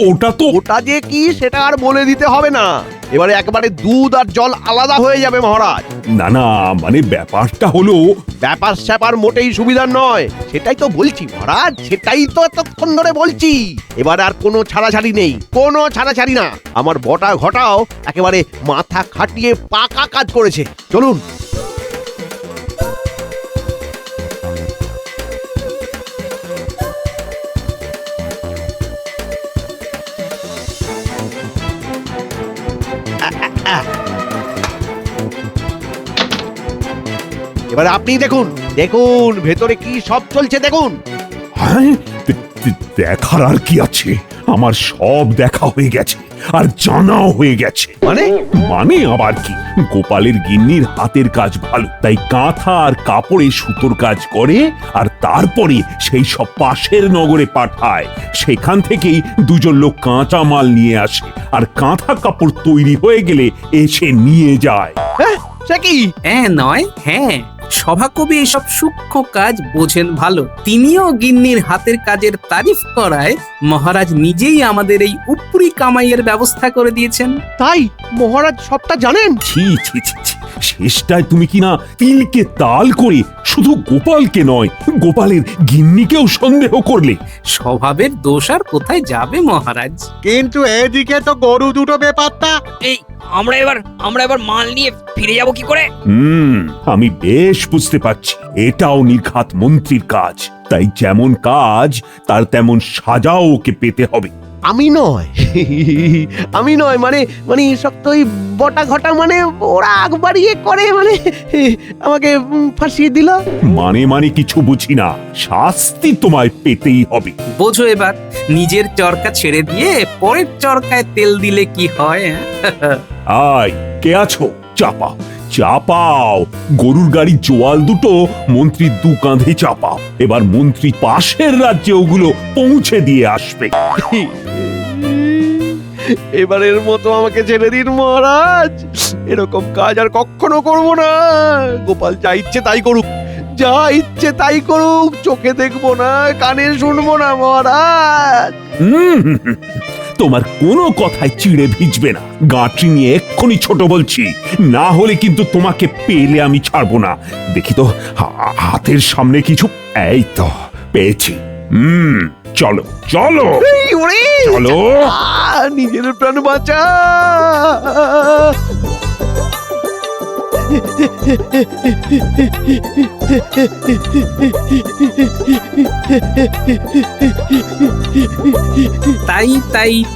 ওটা তো ওটা যে কি সেটা আর বলে দিতে হবে না, এবারে একেবারে দুধ আর জল আলাদা হয়ে যাবে মহারাজ। না না, মানে ব্যাপারটা হলো, ব্যাপার স্যাপার মোটেই সুবিধার নয়, সেটাই তো বলছি মহারাজ, সেটাই তো এতক্ষণ ধরে বলছি। এবার আর কোনো ছাড়াছাড়ি নেই, কোনো ছাড়াছাড়ি না। আমার বটা ঘটাও একেবারে মাথা খাটিয়ে পাকা কাজ করেছে। চলুন। এবার আপনি দেখুন, দেখুন ভেতরে কি সব চলছে দেখুন। হ্যাঁ, দেখার আর কি আছে? আমার সব দেখা হয়ে গেছে আর জানাও হয়ে গেছে। মানে আবার কি, গোপালের গিন্নির হাতের কাজ ভালো, তাই কাঁথা আর কাপড়ে সুতোর কাজ করে আর তারপরে সেই সব পাশের নগরে পাঠায়। সেখান থেকেই দুজন লোক কাঁচা মাল নিয়ে আসে আর কাঁথা কাপড় তৈরি হয়ে গেলে এসে নিয়ে যায়। সে কি? নয়, হ্যাঁ, সভাকবি এসব সূক্ষ্ম কাজ বোঝেন ভালো। তিনিও গিন্নির হাতের কাজের তারিফ করায় মহারাজ নিজেই আমাদের এই উপরি কামাইয়ের ব্যবস্থা করে দিয়েছেন। তাই মহারাজ সবটা জানেন? ছি ছি ছি ছি, শেষটায় তুমি কিনা তিলকে তাল করে শুধু গোপালকে নয়, গোপালের গিন্নিকেও সন্দেহ করলে। স্বভাবের দোষ আর কোথায় যাবে মহারাজ? কিন্তু এদিকে তো গরু দুটো ব্যাপারটা। এই আমরা এবার মাল নিয়ে ফিরে যাব কি করে? আমি বেশ বুঝতে পারছি, এটাও নির্ঘাত মন্ত্রীর কাজ, তাই যেমন কাজ তার তেমন সাজাও ওকে পেতে হবে। আমি নয় মানে শক্ত ওই বটা ঘটা, মানে ওরা আগ বাড়িয়ে করে, মানে আমাকে ফাঁসিয়ে দিল। মানে কিছু বুঝি না, শাস্তি তোমায় পেতেই হবে। বোঝো এবার, নিজের চরকা ছেড়ে দিয়ে পরের চরকায় তেল দিলে কি হয়? আয়, কে আছো? চাপাও গরুর গাড়ি জোয়াল দুটো মন্ত্রীর দু কাঁধে চাপাও। এবার মন্ত্রী পাশের রাজ্যে ওগুলো পৌঁছে দিয়ে আসবে। এবারের মতো আমাকে ছেড়ে দিন মহারাজ, এরকম কাজ আর কখনো করব না। গোপাল যা ইচ্ছে তাই করুক, চোখে দেখবো না, কানে শুনবো না মহারাজ। তোমার কোনো কথায় চিড়ে ভিজবে না। গাঁটরি নিয়ে এক্ষুনি ছোট বলছি, না হলে কিন্তু তোমাকে পেলে আমি ছাড়বো না। দেখি তো হাতের সামনে কিছু। এই তো পেয়েছি। চলো চলো চলো, নিজের প্রাণ বাঁচা।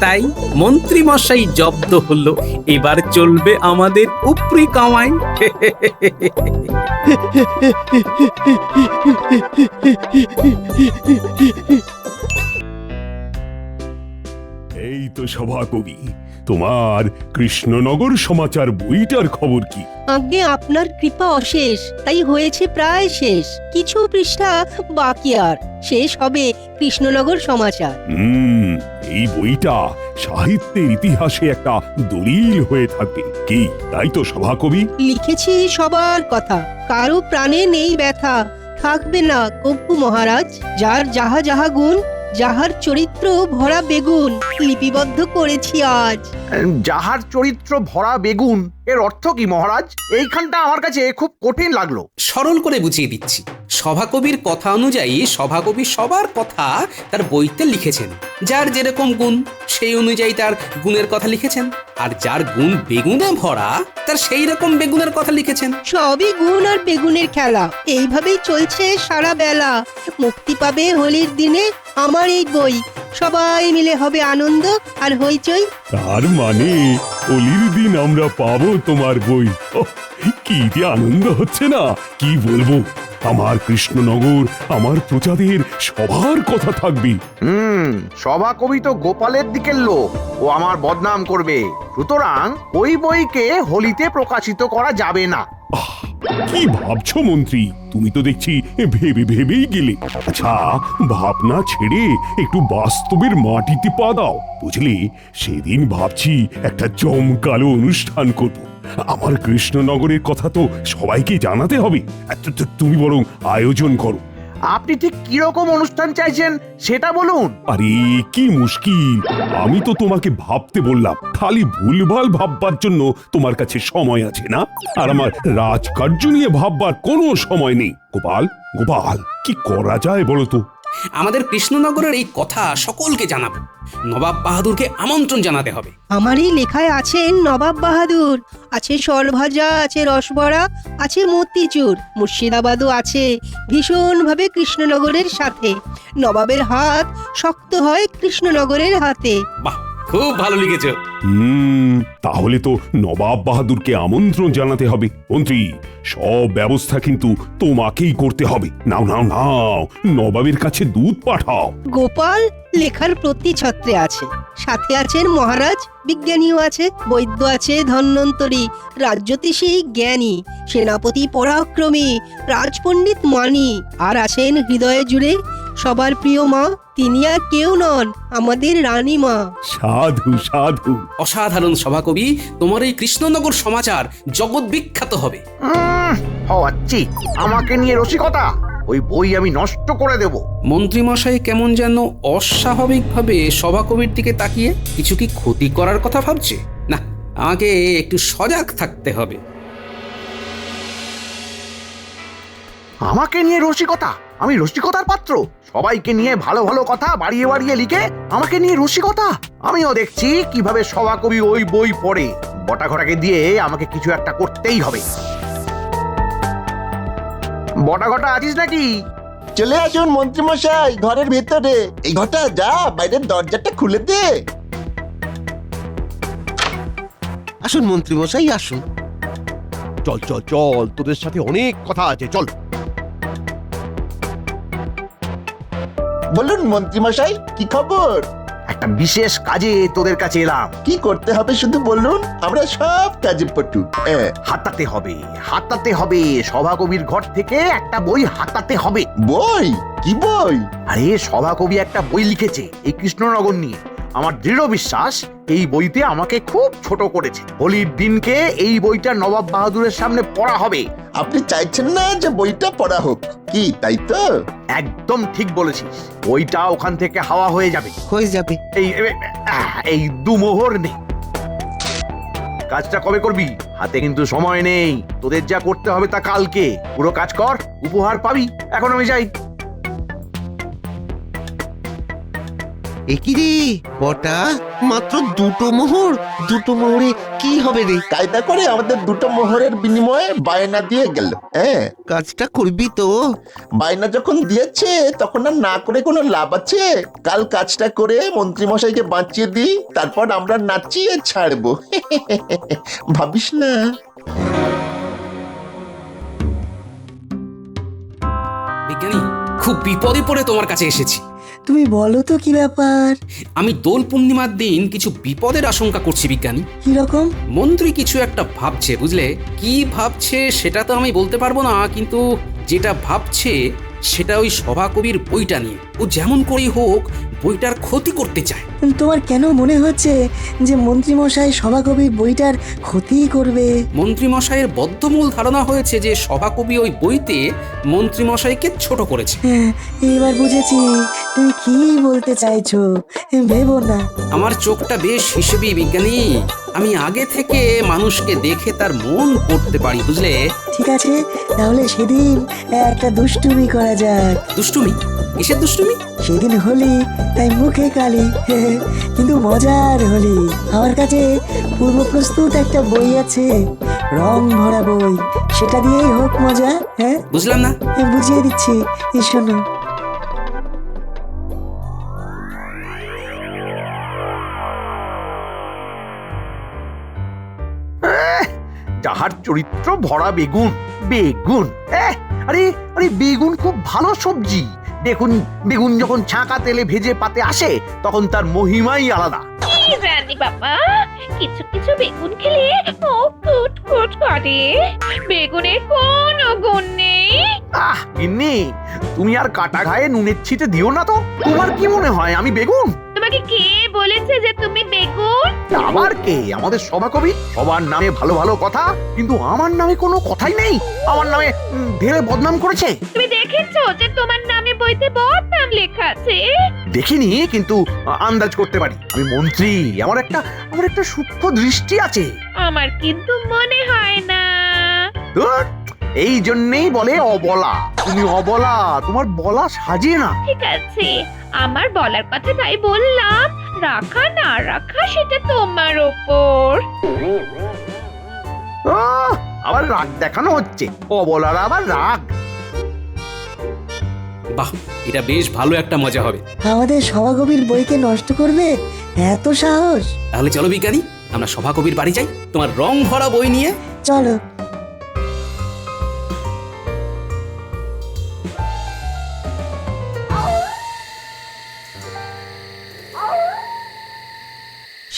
তাই মন্ত্রী মশাই জব্দ হলো। এবার চলবে আমাদের উপরি কামাই। এই তো সভাকবি, তোমার কৃষ্ণনগর সমাচার বইটার খবর কি? আগে আপনার কৃপা অশেষ, তাই হয়েছে প্রায় শেষ। কিছু পৃষ্ঠা বাকি, আর শেষ হবে কৃষ্ণনগর সমাচার। এই বইটা সাহিত্যের ইতিহাসে একটা দলিল হয়ে থাকবে, কি তাই তো সভাকবি? লিখেছি সবার কথা, কারো প্রাণে নেই ব্যথা, থাকবে না কভু মহারাজ। যার যাহা গুণ, যাহার চরিত্র ভরা বেগুন, লিপিবদ্ধ করেছি আজ। যাহার চরিত্র ভরা বেগুন এর অর্থ কি মহারাজ? এইখানটা আমার কাছে খুব কঠিন লাগলো। সরল করে বুঝিয়ে দিচ্ছি। সভাকবির কথা অনুযায়ী সভাকবি সবার কথা তার বইতে লিখেছেন। যার যেরকম গুণ সেই অনুযায়ী তার গুণের কথা লিখেছেন, আর যার গুণ বেগুনে ভরা তার সেই রকম বেগুনের কথা লিখেছেন। সবই গুণ আর বেগুনের খেলা, এইভাবেই চলছে সারা বেলা। মুক্তি পাবে হোলির দিনে আমার এই বই, সবাই মিলে হবে আনন্দ আর হইচই। তার মানে হোলির দিন আমরা পাবো তোমার বই। কি যে আনন্দ হচ্ছে না, কি বলবো। আমার কৃষ্ণনগর, আমার প্রজাদের সবার কথা থাকবে। সভাকবি তো গোপালের দিকের লোক, ও আমার বদনাম করবে, সুতরাং ওই বইকে হোলিতে প্রকাশিত করা যাবে না। কি ভাবছো মন্ত্রী? তুমি তো দেখছি ভেবেই গেলে। আচ্ছা, ভাবনা ছেড়ে একটু বাস্তবের মাটিতে পা দাও, বুঝলি? সেদিন ভাবছি একটা জমকালো অনুষ্ঠান করব। আমার কৃষ্ণনগরের কথা তো সবাইকে জানাতে হবে। তুমি বরং আয়োজন করো। আপনি ঠিক কিরকম অনুষ্ঠান চাইছেন সেটা বলুন। আরে কি মুশকিল, আমি তো তোমাকে ভাবতে বললাম, খালি ভুলভাল ভাববার জন্য তোমার কাছে সময় আছে না? আর আমার রাজকার্য নিয়ে ভাববার কোনো সময় নেই। গোপাল, কি করা যায় বলো তো? আমাদের কৃষ্ণনগরের এই কথা সকলকে জানাবো। নবাব বাহাদুরকে আমন্ত্রণ জানাতে হবে। আমারই লেখায় আছেন নবাব বাহাদুর, আছে সরভাজা, আছে রসবড়া, আছে মতিচুর, মুর্শিদাবাদও আছে ভীষণভাবে কৃষ্ণনগরের সাথে। নবাবের হাত শক্ত হয় কৃষ্ণনগরের হাতে। বাহ, খুব ভালো লিখেছো। তাহলে তো নবাব বাহাদুরকে আমন্ত্রণ জানাতে হবে। মন্ত্রী, সব ব্যবস্থা কিন্তু তোমাকেই করতে হবে। নাও নাও নাও, নবাবের কাছে দুধ পাঠাও। গোপাল লেখার প্রতি ছত্রে আছে, সাথে আছেন মহারাজ, বিজ্ঞানীও আছে, বৈদ্য আছে ধন্বন্তরী, রাজ্যতীষী জ্ঞানী, সেনাপতি পরাক্রমী, রাজপণ্ডিত মানি, আর আছেন হৃদয়ে জুড়ে সবার প্রিয় মা, তিনি আর কেউ নন, আমাদের রানী মা। সাধু সাধু। অসাধারণ সভাকবি, তোমার এই কৃষ্ণনগর সমাচার জগৎ বিখ্যাত হবে। হওয়াচ্ছি আমাকে নিয়ে রসিকতা, ওই বই আমি নষ্ট করে দেব। মন্ত্রীমশাই কেমন যেন অস্বাভাবিকভাবে সভাকবির দিকে তাকিয়ে কিছু কি ক্ষতি করার কথা ভাবছে। না, আমাকে একটু সজাগ থাকতে হবে। আমাকে নিয়ে রসিকতা? আমি রসিকতার পাত্র? সবাইকে নিয়ে ভালো ভালো কথা বাড়িয়ে বাড়িয়ে লিখে আমাকে নিয়ে রসিকতা? আমিও দেখছি কিভাবে সভাকবি ওই বই পড়ে। বটাঘটাকে দিয়ে আমাকে কিছু একটা করতেই হবে। বটাঘটা আছিস নাকি? চলে আসুন মন্ত্রীমশাই, ঘরের ভেতরে। এই ঘরটা যা, বাইরের দরজাটা খুলে দে। আসুন মন্ত্রী মশাই, আসুন। চল চল চল, তোদের সাথে অনেক কথা আছে, চল। বলুন মন্ত্রীমশাই, কি খবর? একটা বিশেষ কাজে তোদের কাছে এলাম। কি করতে হবে শুধু বলুন, আমরা সব কাজে পটু। হাতাতে হবে, হাতাতে হবে। সভাকবির ঘর থেকে একটা বই হাতাতে হবে। বই? কি বই? আরে সভাকবি একটা বই লিখেছে এই কৃষ্ণনগর নিয়ে। আমার দৃঢ় বিশ্বাস এই বইতে আমাকে খুব ছোট করেছে। হোলির দিনকে এই বইটা নবাব বাহাদুরের সামনে পড়া হবে। আপনি চাইছেন না যে বইটা পড়া হোক, কি তাই তো? একদম ঠিক বলেছিস, বইটা ওখান থেকে হাওয়া হয়ে যাবে। হয়ে যাবে। এই দুমোহর নেই। কাজটা কবে করবি? হাতে কিন্তু সময় নেই। তোদের যা করতে হবে তা কালকে। পুরো কাজ কর, উপহার পাবি। এখন আমি যাই। একই রে বটা, মাত্র দুটো মোহর? দুটো মোহরে কি হবে রে? কায়দা করে আমাদের দুটো মোহরের বিনিময়ে বায়না দিয়ে গেল। কাজটা করবি তো? বায়না যখন দিয়েছে তখন আর না করে কোনো লাভ আছে? কাল কাজটা করে মন্ত্রীমশাইকে বাঁচিয়ে দিই, তারপর আমরা নাচিয়ে ছাড়বো। ভাবিস না? বিজ্ঞানী, খুব বিপদে পড়ে তোমার কাছে এসেছি। তুমি বলো তো কি ব্যাপার? আমি দোল পূর্ণিমার দিন কিছু বিপদের আশঙ্কা করছি বিজ্ঞানী। কি রকম? মন্ত্রী কিছু একটা ভাবছে, বুঝলে? কি ভাবছে সেটা তো আমি বলতে পারবো না, কিন্তু যেটা ভাবছে সেটা ওই সভাকবির বইটা নিয়ে। ও যেমন করেই হোক বইটার ক্ষতি করতে চায়। তোমার কেন মনে হচ্ছে যে মন্ত্রীমশাই সভাকবি বইটার ক্ষতি করবে? মন্ত্রীমশাইয়ের বদ্ধমূল ধারণা হয়েছে যে সভাকবি ওই বইতে মন্ত্রীমশাইকে ছোট করেছে। হ্যাঁ, এবার বুঝেছি তুমি কি বলতে চাইছো। ভেবো না। আমার চোখটা বেশ হিসেবি বিজ্ঞানী। আমি আগে থেকে মানুষকে দেখে তার মন পড়তে পারি, বুঝলে? ঠিক আছে, তাহলে সেদিন একটা দুষ্টুমি করা যাক। দুষ্টুমি? কিসের দুষ্টুমি? সেদিন হোলি, তাই মুখে কালি, কিন্তু মজার হোলি। আমার কাছে পূর্ব প্রস্তুত একটা বই আছে, রং ভরা বই। সেটা দিয়েই হোক মজা। হ্যাঁ, বুঝলাম না। বুঝিয়ে দিচ্ছি, এই শোনো। যাহার চরিত্র ভরা বেগুন। বেগুন? আরে আরে, বেগুন খুব ভালো সবজি। দেখুন, বেগুন যখন ছাঁকা তেলে ভেজে পাতে আসে তখন তার মহিমাই আলাদা। জানি বাবা, কিছু কিছু বেগুন খেলে ও কুট কুট করে। বেগুনের কোনো গুণ নেই। গিন্নি, তুমি আর কাটা ঘায়ে নুনের ছিটে দিও না তো। তোমার কি মনে হয় আমি বেগুন? তোমাকে কে বলেছে যে তুমি বেগুন? আবার কে? আমাদের সভাকবি। সবার নামে ভালো ভালো কথা, কিন্তু আমার নামে কোনো কথাই নেই। আমার নামে ঢেলে বদনাম করেছে। তুমি দেখেছো যে তোমার নামে বইতে বদনাম লেখা আছে? দেখিনি, কিন্তু আন্দাজ করতে পারি। আমি মন্ত্রী, আমার একটা সূক্ষ্ম দৃষ্টি আছে। আমার কিন্তু মনে হয় না। ধুর, এই জন্যই বলে অবলা। তুমি অবলা, তোমার বলা সাজে না। ঠিক আছে, আমার বলার কথা তাই বললাম। রাখা না রাখা সেটা তোমার ওপর। আবার রাগ দেখানো হচ্ছে। অবলার আবার রাগ। বাহ, এটা বেশ ভালো একটা মজা হবে। আমাদের সভাকবির বইকে নষ্ট করবে এত সাহস? তাহলে চলো বিজ্ঞানী, আমরা সভাকবির বাড়ি যাই তোমার রং ভরা বই নিয়ে। চলো।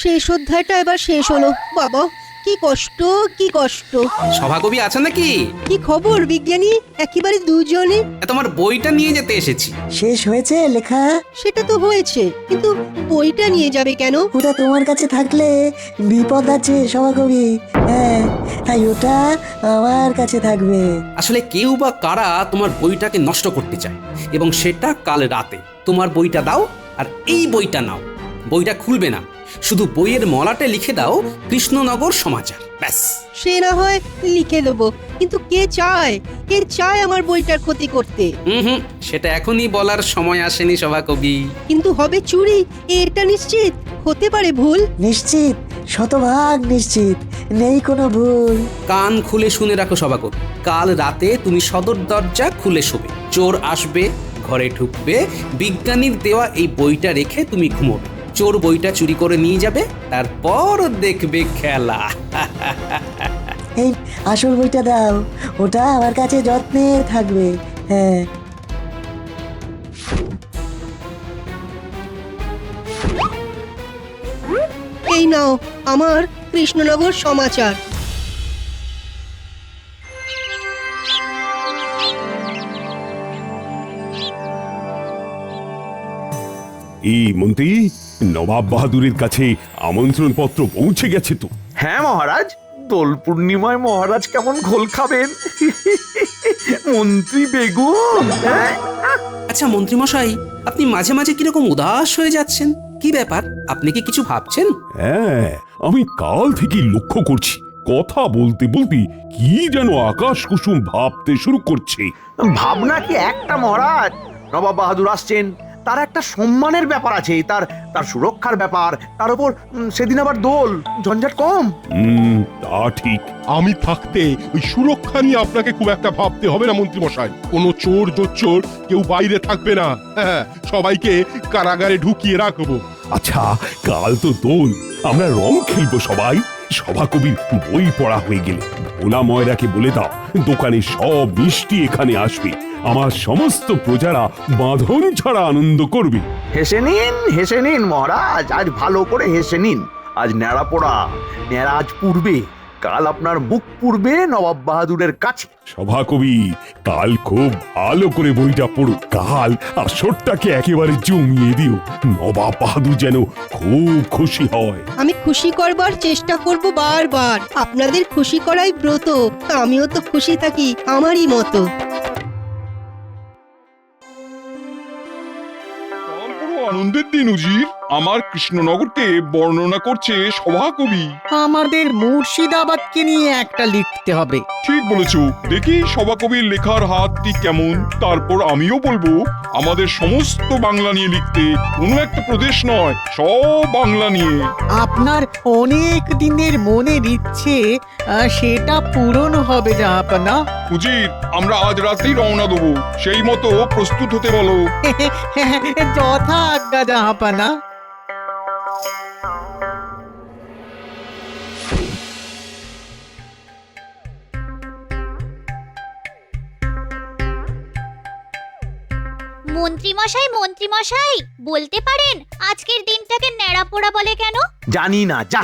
শেষ অধ্যায়টা এবার শেষ হলো। বাবা, কি কষ্ট, কি কষ্ট। সভাকবি আছেন নাকি? কি খবর বিজ্ঞানী? একেবারে দুজনে। তোমার বইটা নিয়ে যেতে এসেছি। শেষ হয়েছে লেখা? সেটা তো হয়েছে, কিন্তু বইটা নিয়ে যাবে কেন? ওটা তোমার কাছে থাকলে বিপদ আছে সভাকবি। হ্যাঁ, তাই ওটা আমার কাছে থাকবে। আসলে কেউ বা কারা তোমার বইটাকে নষ্ট করতে চায়, এবং সেটা কাল রাতে। তোমার বইটা দাও আর এই বইটা নাও। বইটা খুলবে না, শুধু বইয়ের মলাটে লিখে দাও কৃষ্ণনগর সমাচার, ব্যাস। সে না হয় লিখে দেবো, কিন্তু কে চায়, কে চায় আমার বইটার ক্ষতি করতে? হুম, সেটা এখনই বলার সময় আসেনি সভাকবি। কিন্তু হবে চুরি, এটা নিশ্চিত। হতে পারে ভুল। নিশ্চিত, শতভাগ নিশ্চিত, নেই কোনো ভুল। কান খুলে শুনে রাখো সভাকবি, কাল রাতে তুমি সদর দরজা খুলে শোবে। চোর আসবে, ঘরে ঢুকবে, বিজ্ঞানীর দেওয়া এই বইটা রেখে তুমি ঘুমোবে। চোর বইটা চুরি করে নিয়ে যাবে, তারপর দেখবে খেলা। এই আসল বইটা দাও, ওটা আমার কাছে যত্নে থাকবে। হ্যাঁ। এই নাও আমার কৃষ্ণনগর সমাচার। এই মন্ত্রী, নবাব বাহাদুরের কাছে আমন্ত্রণ পত্র পৌঁছে গেছে তো? হ্যাঁ মহারাজ, দোল পূর্ণিমায় মহারাজ কেমন ঘোল খাবেন। মন্ত্রী বেগুন। আচ্ছা মন্ত্রী মশাই, আপনি মাঝে মাঝে কিরকম উদাস হয়ে যাচ্ছেন, কি ব্যাপার? আপনি কি কিছু ভাবছেন? হ্যাঁ, আমি কাল থেকে লক্ষ্য করছি, কথা বলতে বলতে কি যেন আকাশ কুসুম ভাবতে শুরু করছে। ভাবনা কি একটা মহারাজ, নবাব বাহাদুর আসছেন, তার একটা সম্মানের ব্যাপার আছে, তার সুরক্ষার ব্যাপার, তার উপর সেদিন আবার দোল, ঝঞ্ঝাট কম। তা ঠিক। আমি থাকতে ওই সুরক্ষা নিয়ে আপনাকে খুব একটা ভাবতে হবে না মন্ত্রী মশাই। কোনো চোর জোচ্চোর কেউ বাইরে থাকবে না। হ্যাঁ, সবাইকে কারাগারে ঢুকিয়ে রাখবো। আচ্ছা, কাল তো দোল, আমরা রং খেলবো সবাই। সভাকবির বই পড়া হয়ে গেলে ভোলা ময়রাকে বলে দাও, দোকানে সব মিষ্টি এখানে আসবে। আমার সমস্ত প্রজারা বাঁধন ছাড়া আনন্দ করবে। হেসে নিন মহারাজ, আজ ভালো করে হেসে নিন। আজ ন্যাড়া পোড়া, ন্যাড়া আজ পূর্বে, কাল আপনার মুখ পূর্বে নবাব বাহাদুরের কাছে। সভাকবি, কাল খুব ভালো করে বইটা পড়ো। কাল আসরটাকে একেবারে জমিয়ে দিও, নবাব বাহাদুর যেন খুব খুশি হয়। আমি খুশি করবার চেষ্টা করব বারবার। আপনাদের খুশি করাই ব্রত, আমিও তো খুশি থাকি আমারই মতো। আনন্দের দিন উজির, আমার কৃষ্ণনগরকে বর্ণনা করছে সভাকবি। আমাদের মুর্শিদাবাদকে নিয়ে একটা লিখতে হবে। ঠিক বলেছো, দেখি সভাকবির লেখার হাতটি কেমন, তারপর আমিও বলবো আমাদের সমস্ত বাংলা নিয়ে লিখতে, কোনো একটা প্রদেশ নয়, সব বাংলা নিয়ে। আপনার অনেক দিনের মনের ইচ্ছে সেটা পূরণ হবে জাহাপনা। উজির, আমরা আজ রাতেই রওনা দেবো, সেই মতো প্রস্তুত হতে বলো। যথা আজ্ঞা জাহাপনা। মন্ত্রী মশাই, বলতে পারেন আজকের দিনটাকে ন্যাড়া পোড়া বলে কেন? জানি না, যা,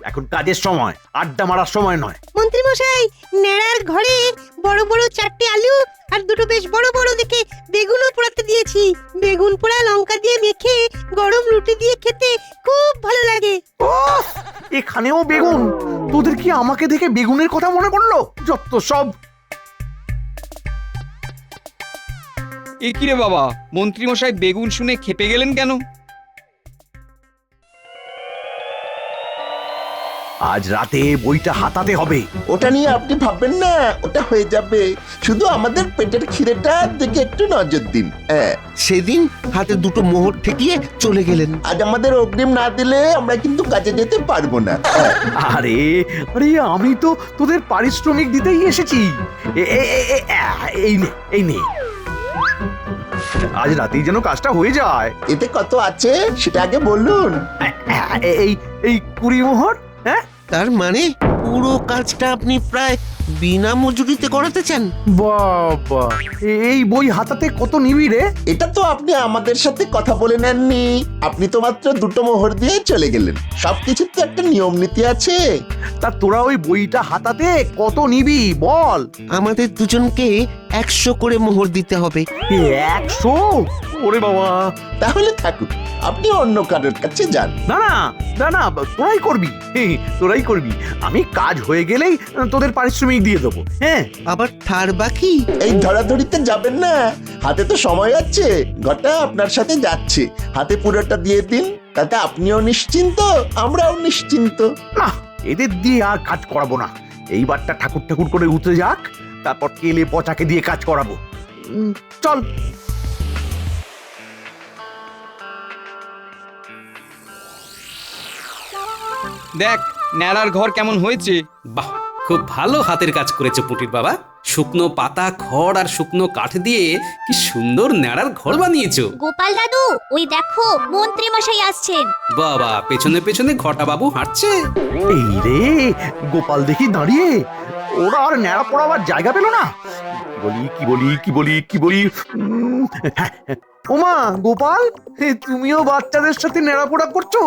এখন কাজের সময়, আড্ডা মারার সময় নয়। মন্ত্রী মশাই, নেড়ার ঘরে বড় বড় 4টে আলু আর দুটো বেশ বড় বড় দেখে বেগুনও পোড়াতে দিয়েছি। বেগুন পোড়া লঙ্কা দিয়ে মেখে গরম রুটি দিয়ে খেতে খুব ভালো লাগে। এখানেও বেগুন? তোদের কি আমাকে দেখে বেগুনের কথা মনে পড়লো? যত সব। এ কি রে বাবা, মন্ত্রী মশাই বেগুন শুনে খেপে গেলেন কেন? আজ রাতে বইটা হাতাতে হবে। ওটা নিয়ে আপনি ভাববেন না, ওটা হয়ে যাবে। শুধু আমাদের পেটের খিদেটার দিকে একটু নজর দিন। সেদিন হাতে দুটো মোহর ঠেকিয়ে চলে গেলেন। আজ আমাদের অগ্রিম না দিলে আমরা কিন্তু কাজে যেতে পারবো না। আরে আমি তো তোদের পারিশ্রমিক দিতেই এসেছি। এই নে। আজ রাতেই যেন কাজটা হয়ে যায়। এতে কত আছে সেটা আগে বলুন। এই এই 20 মোহর। হ্যাঁ, তার মানে পুরো কাজটা আপনি প্রায় বিনা মজুরিতে করাতে চান? বাবা, এই বই হাতাতে কত নিবি রে? এটা তো আপনি আমাদের সাথে কথা বলে নেননি, আপনি তো মাত্র 2টো মোহর দিয়ে চলে গেলেন। সবকিছুর তো একটা নিয়ম নীতি আছে। তা তোরা ওই বইটা হাতাতে কত নিবি বল? আমাদের দুজনকে 100 করে মোহর দিতে হবে। 100? ওরে বাবা! তাহলে থাকুক, আপনি অন্য কারোর কাছে যান। না না না না, তোরাই করবি, তোরাই করবি। আমি কাজ হয়ে গেলেই তোদের পারিশ্রমিক দিয়ে দেবো। হ্যাঁ, আবার ধার বাকি? এই ধরাধরিতে যাবেন না, হাতে তো সময় আছে। ঘটা আপনার সাথে যাচ্ছে, হাতে পুরোটা দিয়ে দিন, তাতে আপনিও নিশ্চিন্ত, আমরাও নিশ্চিন্ত। না, এদের দিয়ে আর কাজ করাবো না। এইবারটা ঠাকুর ঠাকুর করে উঠে যাক, তারপর কেলে পচাকে দিয়ে কাজ করাবো। চল। দেখ ন্যাড়ার ঘর কেমন হয়েছে। বাহ, খুব ভালো হাতের কাজ করেছো পুটির বাবা। শুকনো পাতা, খড় আর শুকনো কাঠ দিয়ে কি সুন্দর ন্যাড়ার ঘর বানিয়েছো। গোপাল দাদু, ওই দেখো মন্ত্রী মশাই আসছেন। বাবা, পেছনে পেছনে ঘটা বাবু হাঁটছে। এই রে, গোপাল দেখি দাঁড়িয়ে। ওরা আর ন্যাড়া পড়াবার জায়গা পেল না। কি বলি। হ্যাঁ, ওমা গোপাল, তুমিও বাচ্চাদের সাথে ন্যাড়াপোড়া করছো?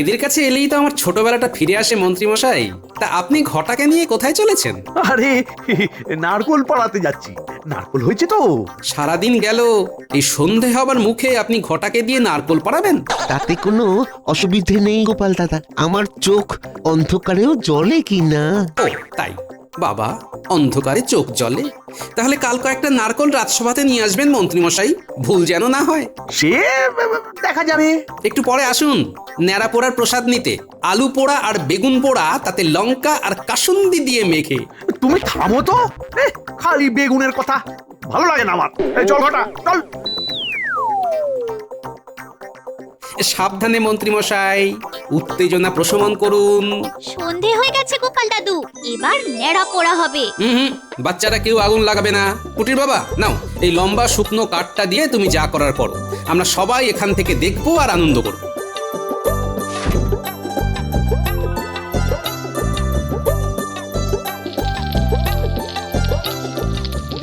এদের কাছে এলেই তো আমার ছোটবেলাটা ফিরে আসে মন্ত্রী মশাই। তা আপনি ঘটাকে নিয়ে কোথায় চলেছেন? আরে, নারকোল পাড়াতে যাচ্ছি। নারকোল হয়েছে তো। সারাদিন গেল, এই সন্ধে হবার মুখে আপনি ঘটাকে দিয়ে নারকোল পাড়াবেন? তাতে কোনো অসুবিধে নেই গোপাল দাদা, আমার চোখ অন্ধকারেও জ্বলে কি না। ও তাই? বাবা, অন্ধকারে চোখ জ্বলে? তাহলে কাল কয়েকটা নারকোল রাজসভাতে নিয়ে আসবেন মন্ত্রী মশাই, ভুল যেন না হয়। সে দেখা যাবে। একটু পরে আসুন ন্যাড়া পোড়ার প্রসাদ নিতে। আলু পোড়া আর বেগুন পোড়া, তাতে লঙ্কা আর কাসুন্দি দিয়ে মেখে। তুমি থামো তো, খালি বেগুনের কথা ভালো লাগে না আমার। চল ঘটা, চল। সাবধানে মন্ত্রী মশাই, উত্তেজনা প্রশমন করুন। সন্ধে হয়ে গেছে গোপাল দাদু, এবার নেড়া পোড়া হবে। বাচ্চারা কেউ আগুন লাগাবে না। কুটির বাবা, নাও এই লম্বা শুকনো কাঠটা দিয়ে তুমি যা করার করো। আমরা সবাই এখান থেকে দেখবো আর আনন্দ করব।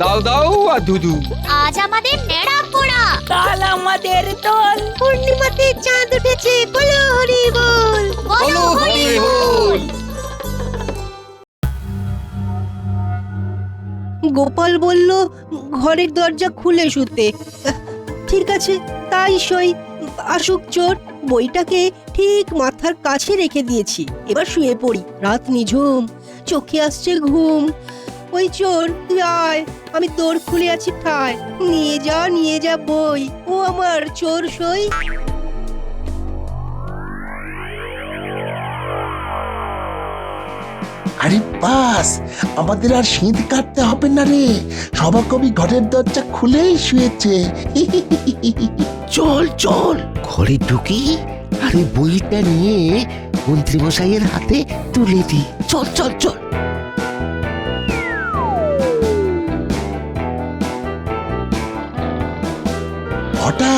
দাও দাও আর ধুধু। আজ আমাদের নেড়া পোড়া। কাল আমাদের দোল। পূর্ণিমাতে চাঁদ উঠেছে, বলো হরি বল। বলো হরি বল। গোপাল বলল ঘরের দরজা খুলে শুতে। ঠিক আছে, তাই সই। আসুক চোর, বইটাকে ঠিক মাথার কাছে রেখে দিয়েছি। এবার শুয়ে পড়ি। রাত নিঝুম, চোখে আসছে ঘুম। ওই চোর, তুই আয়, আমি তোর খুলে আছি ঠায়। নিয়ে যা বই, ও আমার চোর সই। আরে বাস, আমাদের আর শীত কাটতে হবে না রে। সভাকবি ঘরের দরজা খুলেই শুয়েছে। চল চল, ঘরে ঢুকি আর ওই বইটা নিয়ে মন্ত্রী মশাইয়ের হাতে তুলে দি। চল চল চল। ঘটা,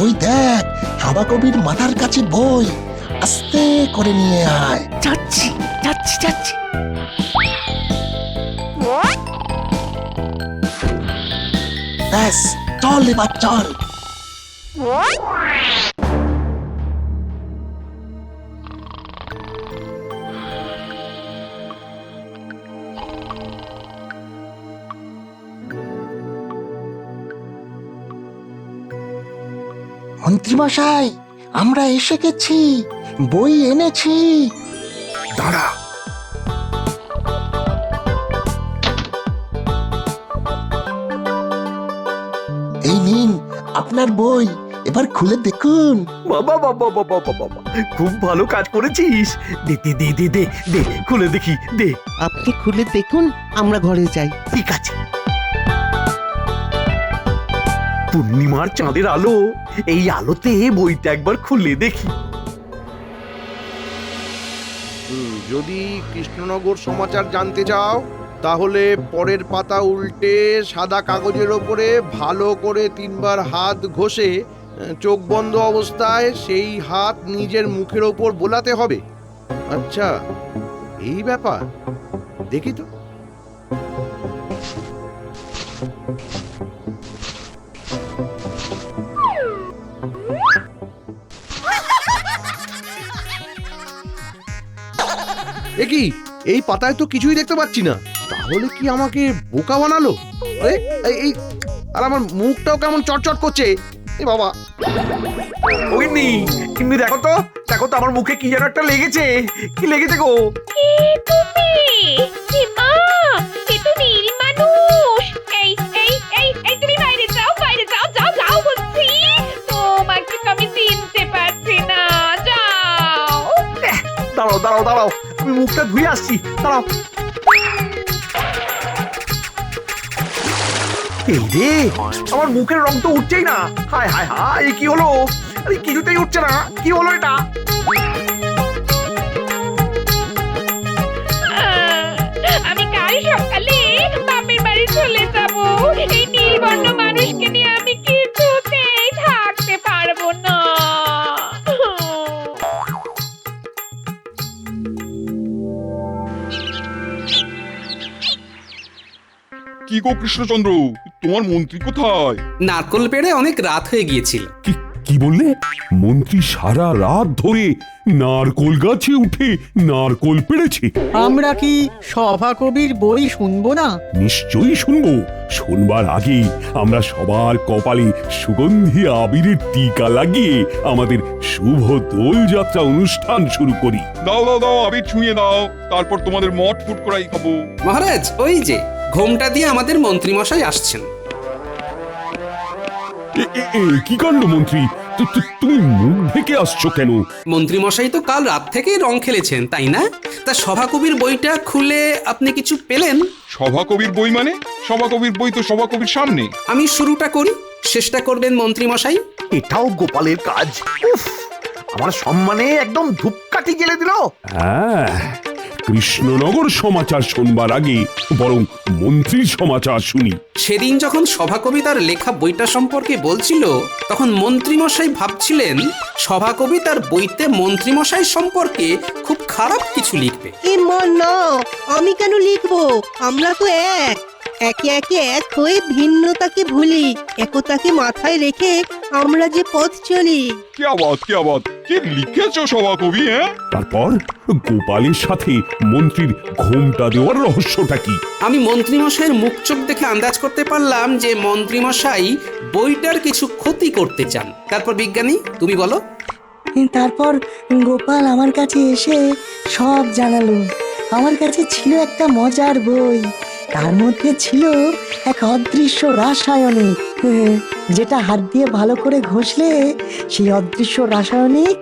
ওই দেখ, সভাকবির মাথার কাছে বই, আস্তে করে নিয়ে আয়। যাচ্ছি যাচ্ছি যাচ্ছি। ব্যাস, চল এবার চল। মন্ত্রীমশাই, আমরা এসে গেছি, বই এনেছি। দাঁড়া। এই নিন আপনার বই, এবার খুলে দেখুন। বাবা বাবা বাবা বাবা, খুব ভালো কাজ করেছিস। দে দে দে দে দে দে, খুলে দেখি, দে। আপনি খুলে দেখুন, আমরা ঘরে যাই। ঠিক আছে। পূর্ণিমার চাঁদের আলো, এই আলোতে বইটা একবার খুলে দেখি। যদি কৃষ্ণনগর সমাচার জানতে চাও তাহলে পরের পাতা উল্টে সাদা কাগজের ওপরে ভালো করে 3 বার হাত ঘষে চোখ বন্ধ অবস্থায় সেই হাত নিজের মুখের ওপর বোলাতে হবে। আচ্ছা, এই ব্যাপার, দেখি তো। এ কি, এই পাতায় তো কিছুই দেখতে পাচ্ছি না। তাহলে কি আমাকে বোকা বানালো? আরে এই আর আমার মুখটাও কেমন চটচট করছে। এ বাবা, ওগিন্নি, কিন্তু দেখো তো আমার মুখে কি যেন একটা লেগেছে। কি লেগেছে গো? কে তুমি? এ মা, এ তো নীল মানুষ। এই তুমি বাইরে যাও, যাও বলছি। তোমাকে তো আমি চিনতে পারছি না, যাও। দাঁড়াও, আমি মুখটা ধুয়ে আসছি, দাঁড়াও। এই রে, আমার মুখের রং তো উঠছেই না। হায় হায় হায়, কি হলো? আরে কিছুতেই উঠছে না, কি হলো এটা? আমি কাল সকালে বাপের বাড়ি চলে যাব। এই নীলবর্ণ মানুষকে নিয়ে আমি কিছুতেই থাকতে পারবো না। কি গো কৃষ্ণচন্দ্র, তোমার মন্ত্রী কোথায়? নারকল পেড়ে অনেক রাত হয়ে গিয়েছিল। কি বললে? মন্ত্রী সারা রাত ধরে নারকোল গাছে উঠে নারকোল পেড়েছে? আমরা কি সভা কবির বই শুনবো না? নিশ্চয়ই শুনবো। শুনবার আগে আমরা সবার কপালে সুগন্ধি আবিরের টিকা লাগিয়ে আমাদের শুভ দোল যাত্রা অনুষ্ঠান শুরু করি। দাও আবির ছুঁয়ে দাও, তারপর তোমাদের মঠ ফুট করাই খাবো। মহারাজ, ওই যে ঘোমটা দিয়ে আমাদের মন্ত্রীমশাই আসছেন। কি কাণ্ড মন্ত্রী, তুমি মুখ ঢেকে আসছো কেন? মন্ত্রীমশাই তো কাল রাত থেকেই রং খেলেছেন, তাই না? তা সভাকবির বইটা খুলে আপনি কিছু পেলেন? সভাকবির বই মানে? সভাকবির বই তো সভাকবির সামনে। আমি শুরুটা করি, শেষটা করবেন মন্ত্রীমশাই। এটাও গোপালের কাজ। উফ, আমার সম্মানে একদম ধূপকাঠি জ্বেলে দিল। হ্যাঁ, কৃষ্ণনগর সমাচার শুনবার আগে বরং মন্ত্রীর সমাচার শুনি। সেদিন যখন সভাকবি তার লেখা বইটা সম্পর্কে বলছিল, তখন মন্ত্রীমশাই ভাবছিলেন সভাকবি তার বইতে মন্ত্রীমশাই সম্পর্কে খুব খারাপ কিছু লিখবে। এ মা না, আমি কেন লিখবো? আমরা তো একে একে এক হয়ে ভিন্নতাকে ভুলি, একতাকে মাথায় রেখে আমরা যে পথ চলি। কি আবাদ, কি লিখেছো সভাকবি? তারপর গোপালের সাথে মন্ত্রীর ঘোমটা দেওয়ার রহস্যটা কি? আমি মন্ত্রীমশাইয়ের মুখ চোখ দেখে আন্দাজ করতে পারলাম যে মন্ত্রীমশাই বইটার কিছু ক্ষতি করতে চান। তারপর বিজ্ঞানী, তুমি বলো। তারপর গোপাল আমার কাছে এসে সব জানালো। আমার কাছে ছিল একটা মজার বই, তার মধ্যে ছিল এক অদৃশ্য রাসায়নিক, যেটা হাত দিয়ে ভালো করে ঘষলে সেই অদৃশ্য রাসায়নিক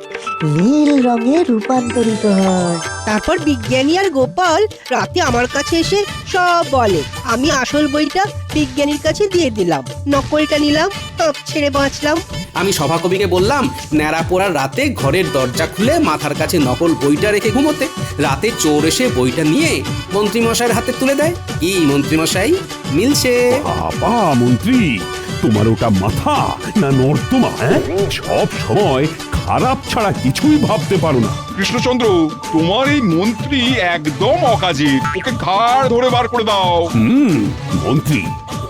নীল রঙে রূপান্তরিত হয়। তারপর বিজ্ঞানী আর গোপাল রাতে আমার কাছে এসে সব বলে। আমি আসল বইটা বিজ্ঞানীর কাছে দিয়ে দিলাম, নকলটা নিলাম, ছেড়ে বাঁচলাম। আমি সভাকবিকে বললাম ন্যাড়া পোড়ার রাতে ঘরের দরজা খুলে মাথার কাছে নকল বইটা রেখে ঘুমোতে। রাতে চোর এসে বইটা নিয়ে মন্ত্রীমশাইয়ের হাতে তুলে দেয়। কি মন্ত্রীমশাই, মিলছে? বাবা মন্ত্রী, তোমার ওটা মাথা না নর্দমা? সব সময় খারাপ ছাড়া কিছুই ভাবতে পারো না। কৃষ্ণচন্দ্র, তোমার এই মন্ত্রী একদম অকাজে, ওকে ঘাড় ধরে বার করে দাও। মন্ত্রী,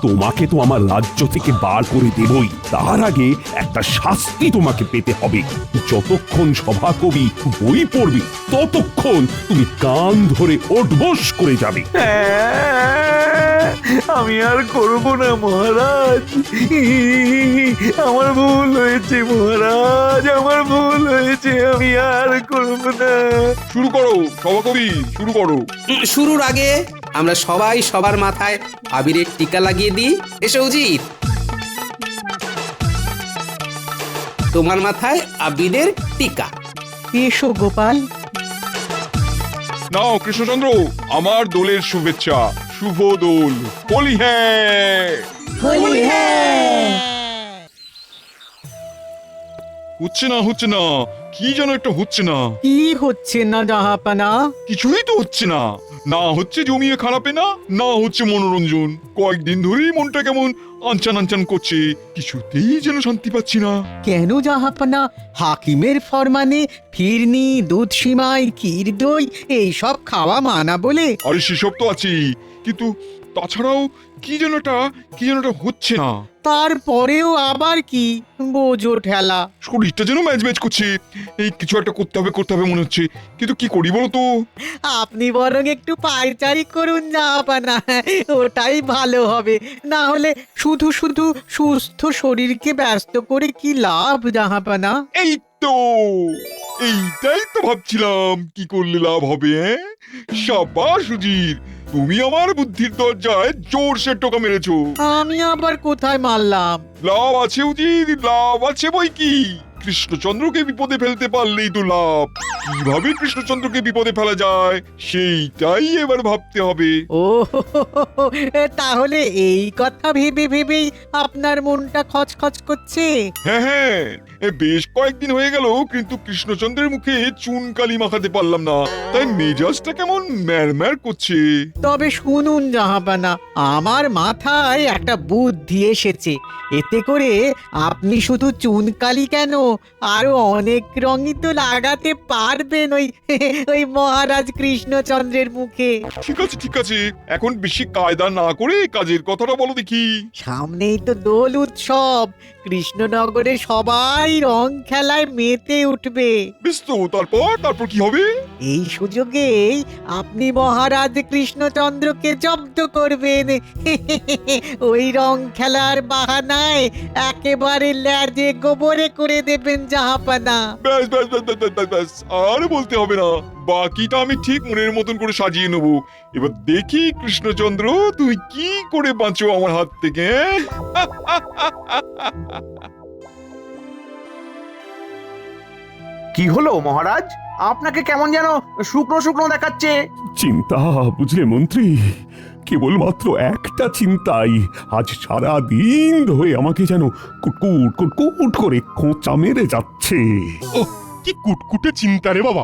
তোমাকে তো আমার রাজ্য থেকে বার করে দেবই, তার আগে একটা শাস্তি তোমাকে পেতে হবে। যতক্ষণ সভাকবি বই পড়বে ততক্ষণ তুমি কান ধরে ওঠবোস করে যাবে। আমি আর করব না মহারাজ, আমার ভুল হয়েছে মহারাজ, আমার ভুল হয়েছে, আমি আর করব না। শুরু করো সভাকবি, শুরু করো। শুরুর আগে আমরা সবাই সবার মাথায় আবিরের টিকা লাগিয়ে দিই। এসো উজিত, তোমার মাথায় আবিরের টিকা। এসো গোপাল। নাও কৃষ্ণচন্দ্র, আমার দোলের শুভেচ্ছা। শুভ দোল, হোলি হ্যাঁ। হোলি হ্যাঁ। হচ্ছে না, কি যেন একটা হচ্ছে না। কি হচ্ছে না জাহাপানা? কিছুই তো হচ্ছে না। না হচ্ছে জমিয়ে খারাপে না, না হচ্ছে মনোরঞ্জন। কয়েকদিন ধরেই মনটা কেমন আনচান আনচান করছে, কিছুতেই যেন শান্তি পাচ্ছি না। কেন জাহাপানা? হাকিমের ফরমানে ফিরনি, দুধ সিমাই, ক্ষীর দই এইসব খাওয়া মানা বলে? আরে সেসব তো আছেই, কিন্তু তাছাড়াও কি যেন একটা হচ্ছে না। তারপরেও আবার কি? বোঝো ঠেলা। শরীরটা যেন ম্যাচ ম্যাচ করছে। এই কিছু একটা করতে হবে মনে হচ্ছে, কিন্তু কি করি বলো তো? আপনি বরং একটু পায়চারি করুন জাহাপানা, ওটাই ভালো হবে। না হলে শুধু শুধু সুস্থ শরীরকে ব্যস্ত করে কি লাভ জাহাপানা? এই তো এইটাই তো ভাবছিলাম, কি করলে লাভ হবে। সাবাস সুজির, তুমি আমার বুদ্ধির দরজায় জোরসে টোকা মেরেছো। আমি আবার কোথায় মারলাম? লাভ আছে উজির, লাভ আছে বই কি। কৃষ্ণচন্দ্রকে বিপদে ফেলতে পারলেই তো লাভ। কিভাবে কৃষ্ণচন্দ্রকে বিপদে ফেলা যায় সেইটাই এবার ভাবতে হবে। ও তাহলে এই কথা ভেবে ভেবেই আপনার মনটা খচখচ করছে? হ্যাঁ, বেশ কয়েকদিন হয়ে গেল, কিন্তু কৃষ্ণচন্দ্রের মুখে চুন কালি মাখাতে পারলাম না, তাই মেজাজটা কেমন ম্যারম্যার করছে। তবে শুনুন জাহাপানা, আমার মাথায় একটা বুদ্ধি এসেছে। এতে করে আপনি শুধু চুনকালি কেন, আরো অনেক রঙই তো লাগাতে পারবেন ওই মহারাজ কৃষ্ণচন্দ্রের মুখে। ঠিক আছে, এখন বেশি কায়দা না করে কাজের কথাটা বলো দেখি। সামনেই তো দোল উৎসব, কৃষ্ণনগরে সবাই রং খেলায় মেতে উঠবে। বেশ তো, তারপর কি হবে? এই সুযোগেই আপনি মহারাজ কৃষ্ণচন্দ্রকে জব্দ করবেন। ওই রং খেলার বাহানায় একেবারে ল্যাজে গোবরে করে দেবেন জাহাপানা। ব্যাস, আর বলতে হবে না, বাকিটা আমি ঠিক মনের মতন করে সাজিয়ে নেব। এবার দেখি কৃষ্ণচন্দ্র তুমি কি করে বাঁচো আমার হাত থেকে। কি হলো মহারাজ, আপনাকে কেমন যেন শুকনো শুকনো দেখাচ্ছে? চিন্তা বুঝলে মন্ত্রী, কেবলমাত্র একটা চিন্তাই আজ সারা দিন ধরে আমাকে যেন কুটকুট কুটকুট করে খোঁচা মেরে যাচ্ছে। কি কুটকুটে চিন্তা রে বাবা।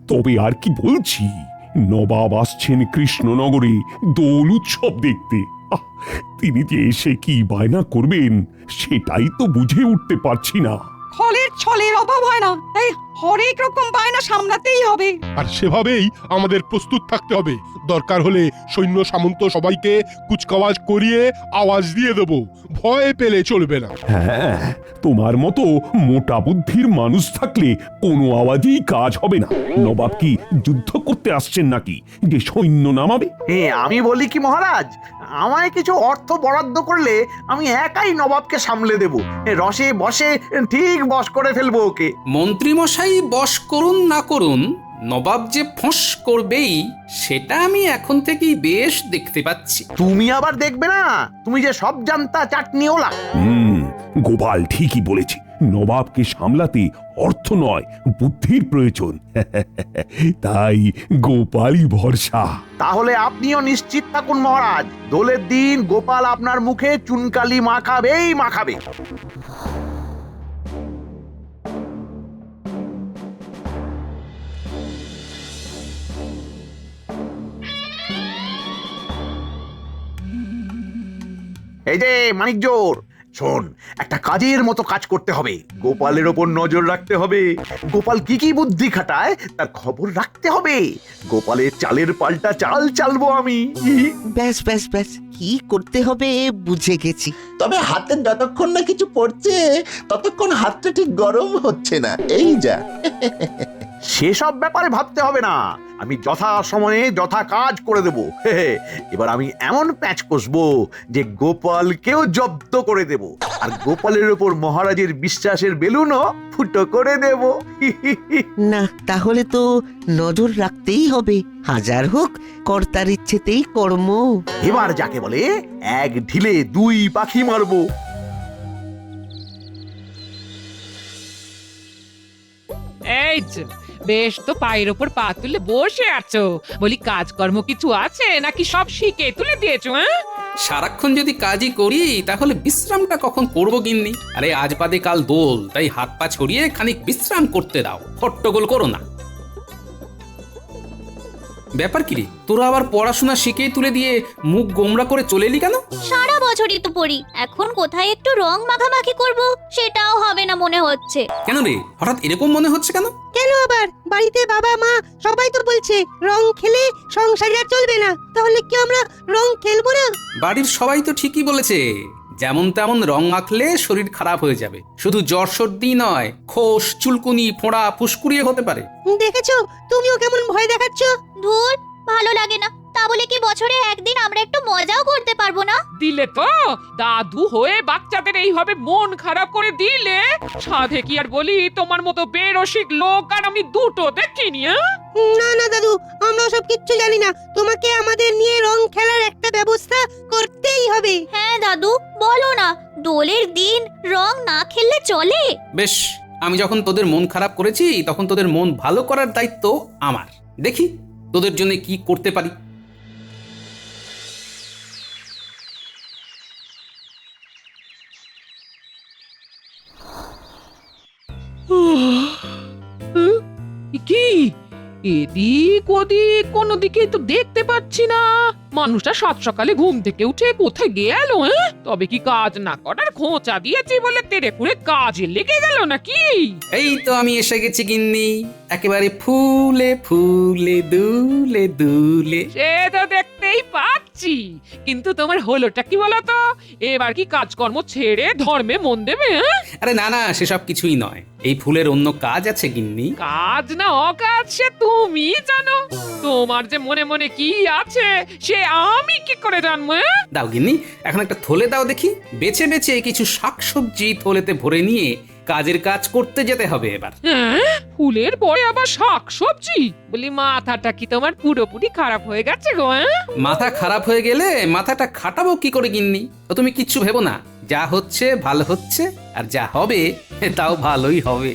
তবে আর কি বলছি, নবাব আসছেন কৃষ্ণনগরে দোল উৎসব দেখতে। তিনি যে এসে কি বায়না করবেন সেটাই তো বুঝে উঠতে পারছি না। ফলের ছলের অভাব হয় না, তাই হরেক রকম বায়না সামলাতেই হবে। আর সেভাবেই আমাদের প্রস্তুত থাকতে হবে। দরকার হলে সৈন্য সামন্ত সবাইকে কুচকাওয়াজ করিয়ে আওয়াজ দিয়ে দেব, ভয় পেলে চলবে না। হ্যাঁ, তোমার মতো মোটা বুদ্ধির মানুষ থাকলে কোনো আওয়াজেই কাজ হবে না। নবাব কি যুদ্ধ করতে আসছেন নাকি যে সৈন্য নামাবে? আমি বলি কি মহারাজ, আমায় কিছু অর্থ বরাদ্দ করলে আমি একাই নবাবকে সামলে দেব। রসে বসে ঠিক বশ করে ফেলবো ওকে। মন্ত্রী মশাই বশ করুন না করুন, নবাব যে ফোঁস করবেই সেটা আমি এখন থেকেই বেশ দেখতে পাচ্ছি। তুমি আবার দেখবে না, তুমি যে সব জানতা চাটনিওলা। গোপাল ঠিকই বলেছে, নবাবকে সামলাতে অর্থ নয় বুদ্ধির প্রয়োজন। তাই গোপালই ভরসা। তাহলে আপনিও নিশ্চিত থাকুন মহারাজ, দোলের দিন গোপাল আপনার মুখে চুনকালি মাখাবে। এই যে মানিক জোর, শোন, একটা কাজের মতো কাজ করতে হবে। গোপালের ওপর নজর রাখতে হবে, গোপাল কি কি বুদ্ধি খাটায় তার খবর রাখতে হবে। গোপালের চালের পাল্টা চাল চালবো আমি। ব্যাস ব্যাস ব্যাস, কি করতে হবে বুঝে গেছি। তবে হাতে যতক্ষণ না কিছু পড়ছে ততক্ষণ হাতটা ঠিক গরম হচ্ছে না, এই যা। সেসব ব্যাপারে ভাবতে হবে না, আমি যথা সময়ে যথা কাজ করে দেব। এবার আমি এমন প্যাচ কষবো যে গোপালকেও জব্দ করে দেব, আর গোপালের উপর মহারাজের বিশ্বাসের বেলুনও ফুটো করে দেব। না, তাহলে তো নজর রাখতেই হবে। হাজার হোক কর্তার ইচ্ছেতেই কর্ম। এবার যাকে বলে এক ঢিলে দুই পাখি মারবো। এই যে, বেশ তো পায়ের ওপর পা তুলে বসে আছো, বলি কাজকর্ম কিছু আছে নাকি সব শিখে তুলে দিয়েছো? হ্যাঁ, সারাক্ষণ যদি কাজই করি তাহলে বিশ্রামটা কখন করবো গিন্নি? আরে আজ বাদে কাল দোল, তাই হাত পা ছড়িয়ে খানিক বিশ্রাম করতে দাও, হট্টগোল করো না। ব্যাপার কি রে, তোরা আবার পড়াশোনা শিখে তুলে দিয়ে মুখ গোমড়া করে চলে এলি কেন? সারা বছরই তো পড়ি, এখন কোথায় একটু রং মাখামাখি করব সেটাও হবে না মনে হচ্ছে। কেন রে, হঠাৎ এরকম মনে হচ্ছে কেন? কেন আবার? বাড়িতে বাবা মা সবাই তো বলছে রং খেলে সংসার আর চলবে না, তাহলে কি আমরা রং খেলবো না? বাড়ির সবাই তো ঠিকই বলেছে, যেমন তেমন রং মাখলে শরীর খারাপ হয়ে যাবে। শুধু জ্বর সর্দি নয়, খোস চুলকুনি ফোঁড়া ফুসকুড়িয়ে হতে পারে। দেখেছো, তুমিও কেমন ভয় দেখাচ্ছ। ধুর, ভালো লাগে না। তা বলে কি বছরে একদিন আমরা একটু মজাও করতে পারবো না? দিলে তো দাদু হয়ে বাচ্চাদের এইভাবে মন খারাপ করে দিলে, সাধে কি আর বলি, তোমার মতো বেরসিক লোক আর আমি দুটো দেখিনি। না না দাদু, আমরা সব কিচ্ছু জানি না। তোমাকে আমাদের নিয়ে রং খেলার একটা ব্যবস্থা করতেই হবে। হ্যাঁ দাদু, বলো না, দোলের দিন রং না খেললে চলে? বেশ, আমি যখন তোদের মন খারাপ করেছি তখন তোদের মন ভালো করার দায়িত্ব আমার। দেখি তোদের জন্য কি করতে পারি। কি এদিক ওদিক কোনো দিকে তো দেখতে পাচ্ছি না। মানুষটা সাত সকালে ঘুম থেকে উঠে কোথায় গেল? তবে কি কাজ না করার খোঁচা দিয়েছি বলে তেরে ফুরে কাজে লেগে গেল নাকি? এই তো আমি এসে গেছি গিন্নি, একেবারে ফুলে ফুলে দুলে দুলে। সে তো দেখতেই পাচ্ছি, কিন্তু তোমার হলোটা কি বলতো? এবার কি কাজকর্ম ছেড়ে ধর্মে মন দেবে? আরে না না, সেসব কিছুই নয়। এই ফুলের অন্য কাজ আছে গিন্নি। কাজ না অকাজ সে তুমি জানো। তোমার যে মনে মনে কি আছে সে আমি কি করে জানবো? দাও গিন্নি, এখন একটা থলে দাও দেখি। বেছে বেছে কিছু শাকসবজি থলেতে ভরে নিয়ে কাজের কাজ করতে যেতে হবে এবার। ফুলের পরে আবার শাকসবজি? বলি মাথাটা কি তোমার পুরোপুরি খারাপ হয়ে গেছে গো? মাথা খারাপ হয়ে গেলে মাথাটা খাটাবো কি করে গিন্নি? তো তুমি কিচ্ছু ভেবো না, যা হচ্ছে ভালো হচ্ছে, আর যা হবে তাও ভালোই হবে।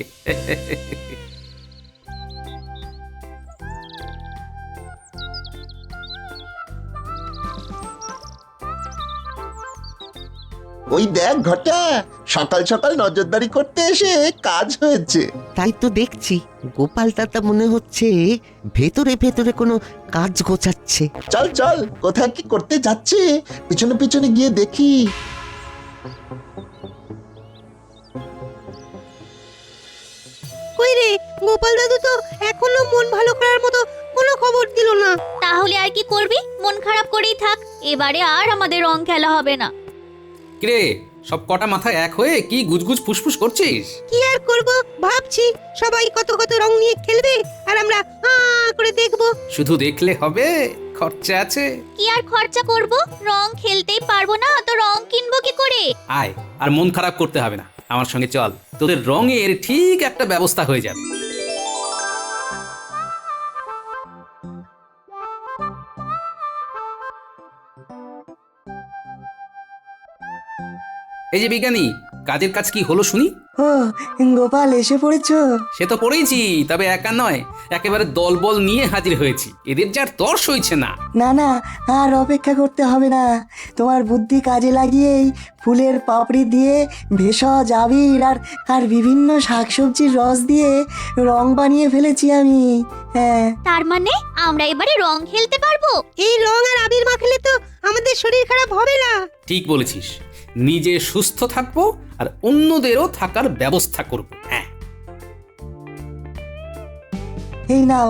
ওই দেখ ঘটা, সকাল সকাল নজরদারি করতে এসে কাজ হয়েছে। তাই তো দেখছি, গোপাল দাদা মনে হচ্ছে ভেতরে ভেতরে কোনো কাজ গোছাচ্ছে। চল চল, কোথায় কি করতে যাচ্ছে পিছনে পিছনে গিয়ে দেখি। কই রে, গোপাল দাদু তো এখনো মন ভালো করার মতো কোনো খবর দিল না। তাহলে আর কি করবি? মন খারাপ করেই থাক, এবারে আর আমাদের রং খেলা হবে না। কিরে, সব কটা মাথা এক হয়ে কি গুজগুজ ফুসফুস করছিস? কি আর করব, ভাবছি সবাই কত কত রং নিয়ে খেলবে আর আমরা করে দেখবো। শুধু দেখলে হবে, খরচা আছে। কি আর খরচা করব? রং খেলতেই পারবো না তো রং কিনবো কি করে? আয়, আর মন খারাপ করতে হবে না, আমার সঙ্গে চল, তোদের রঙের ঠিক একটা ব্যবস্থা হয়ে যাবে। এই যে বিজ্ঞানী, কাজের কাজ কি হলো শুনি? ও গোপাল, এসে পড়েছো? সে তো পড়েইছি, তবে একা নয়, একেবারে দলবল নিয়ে হাজির হয়েছি। এদের যার তর সইছে না। না না, আর অপেক্ষা করতে হবে না। তোমার বুদ্ধি কাজে লাগিয়েই ফুলের পাপড়ি দিয়ে ভেষজ আবির আর বিভিন্ন শাকসবজির রস দিয়ে রং বানিয়ে ফেলেছি আমি। হ্যাঁ, তার মানে আমরা এবারে রং খেলতে পারবো? এই রং আর আবির মাখলে তো আমাদের শরীর খারাপ হবে না। ঠিক বলেছিস, নিজে সুস্থ থাকবো আর অন্যদেরও থাকার ব্যবস্থা করব। হ্যাঁ, এই নাও,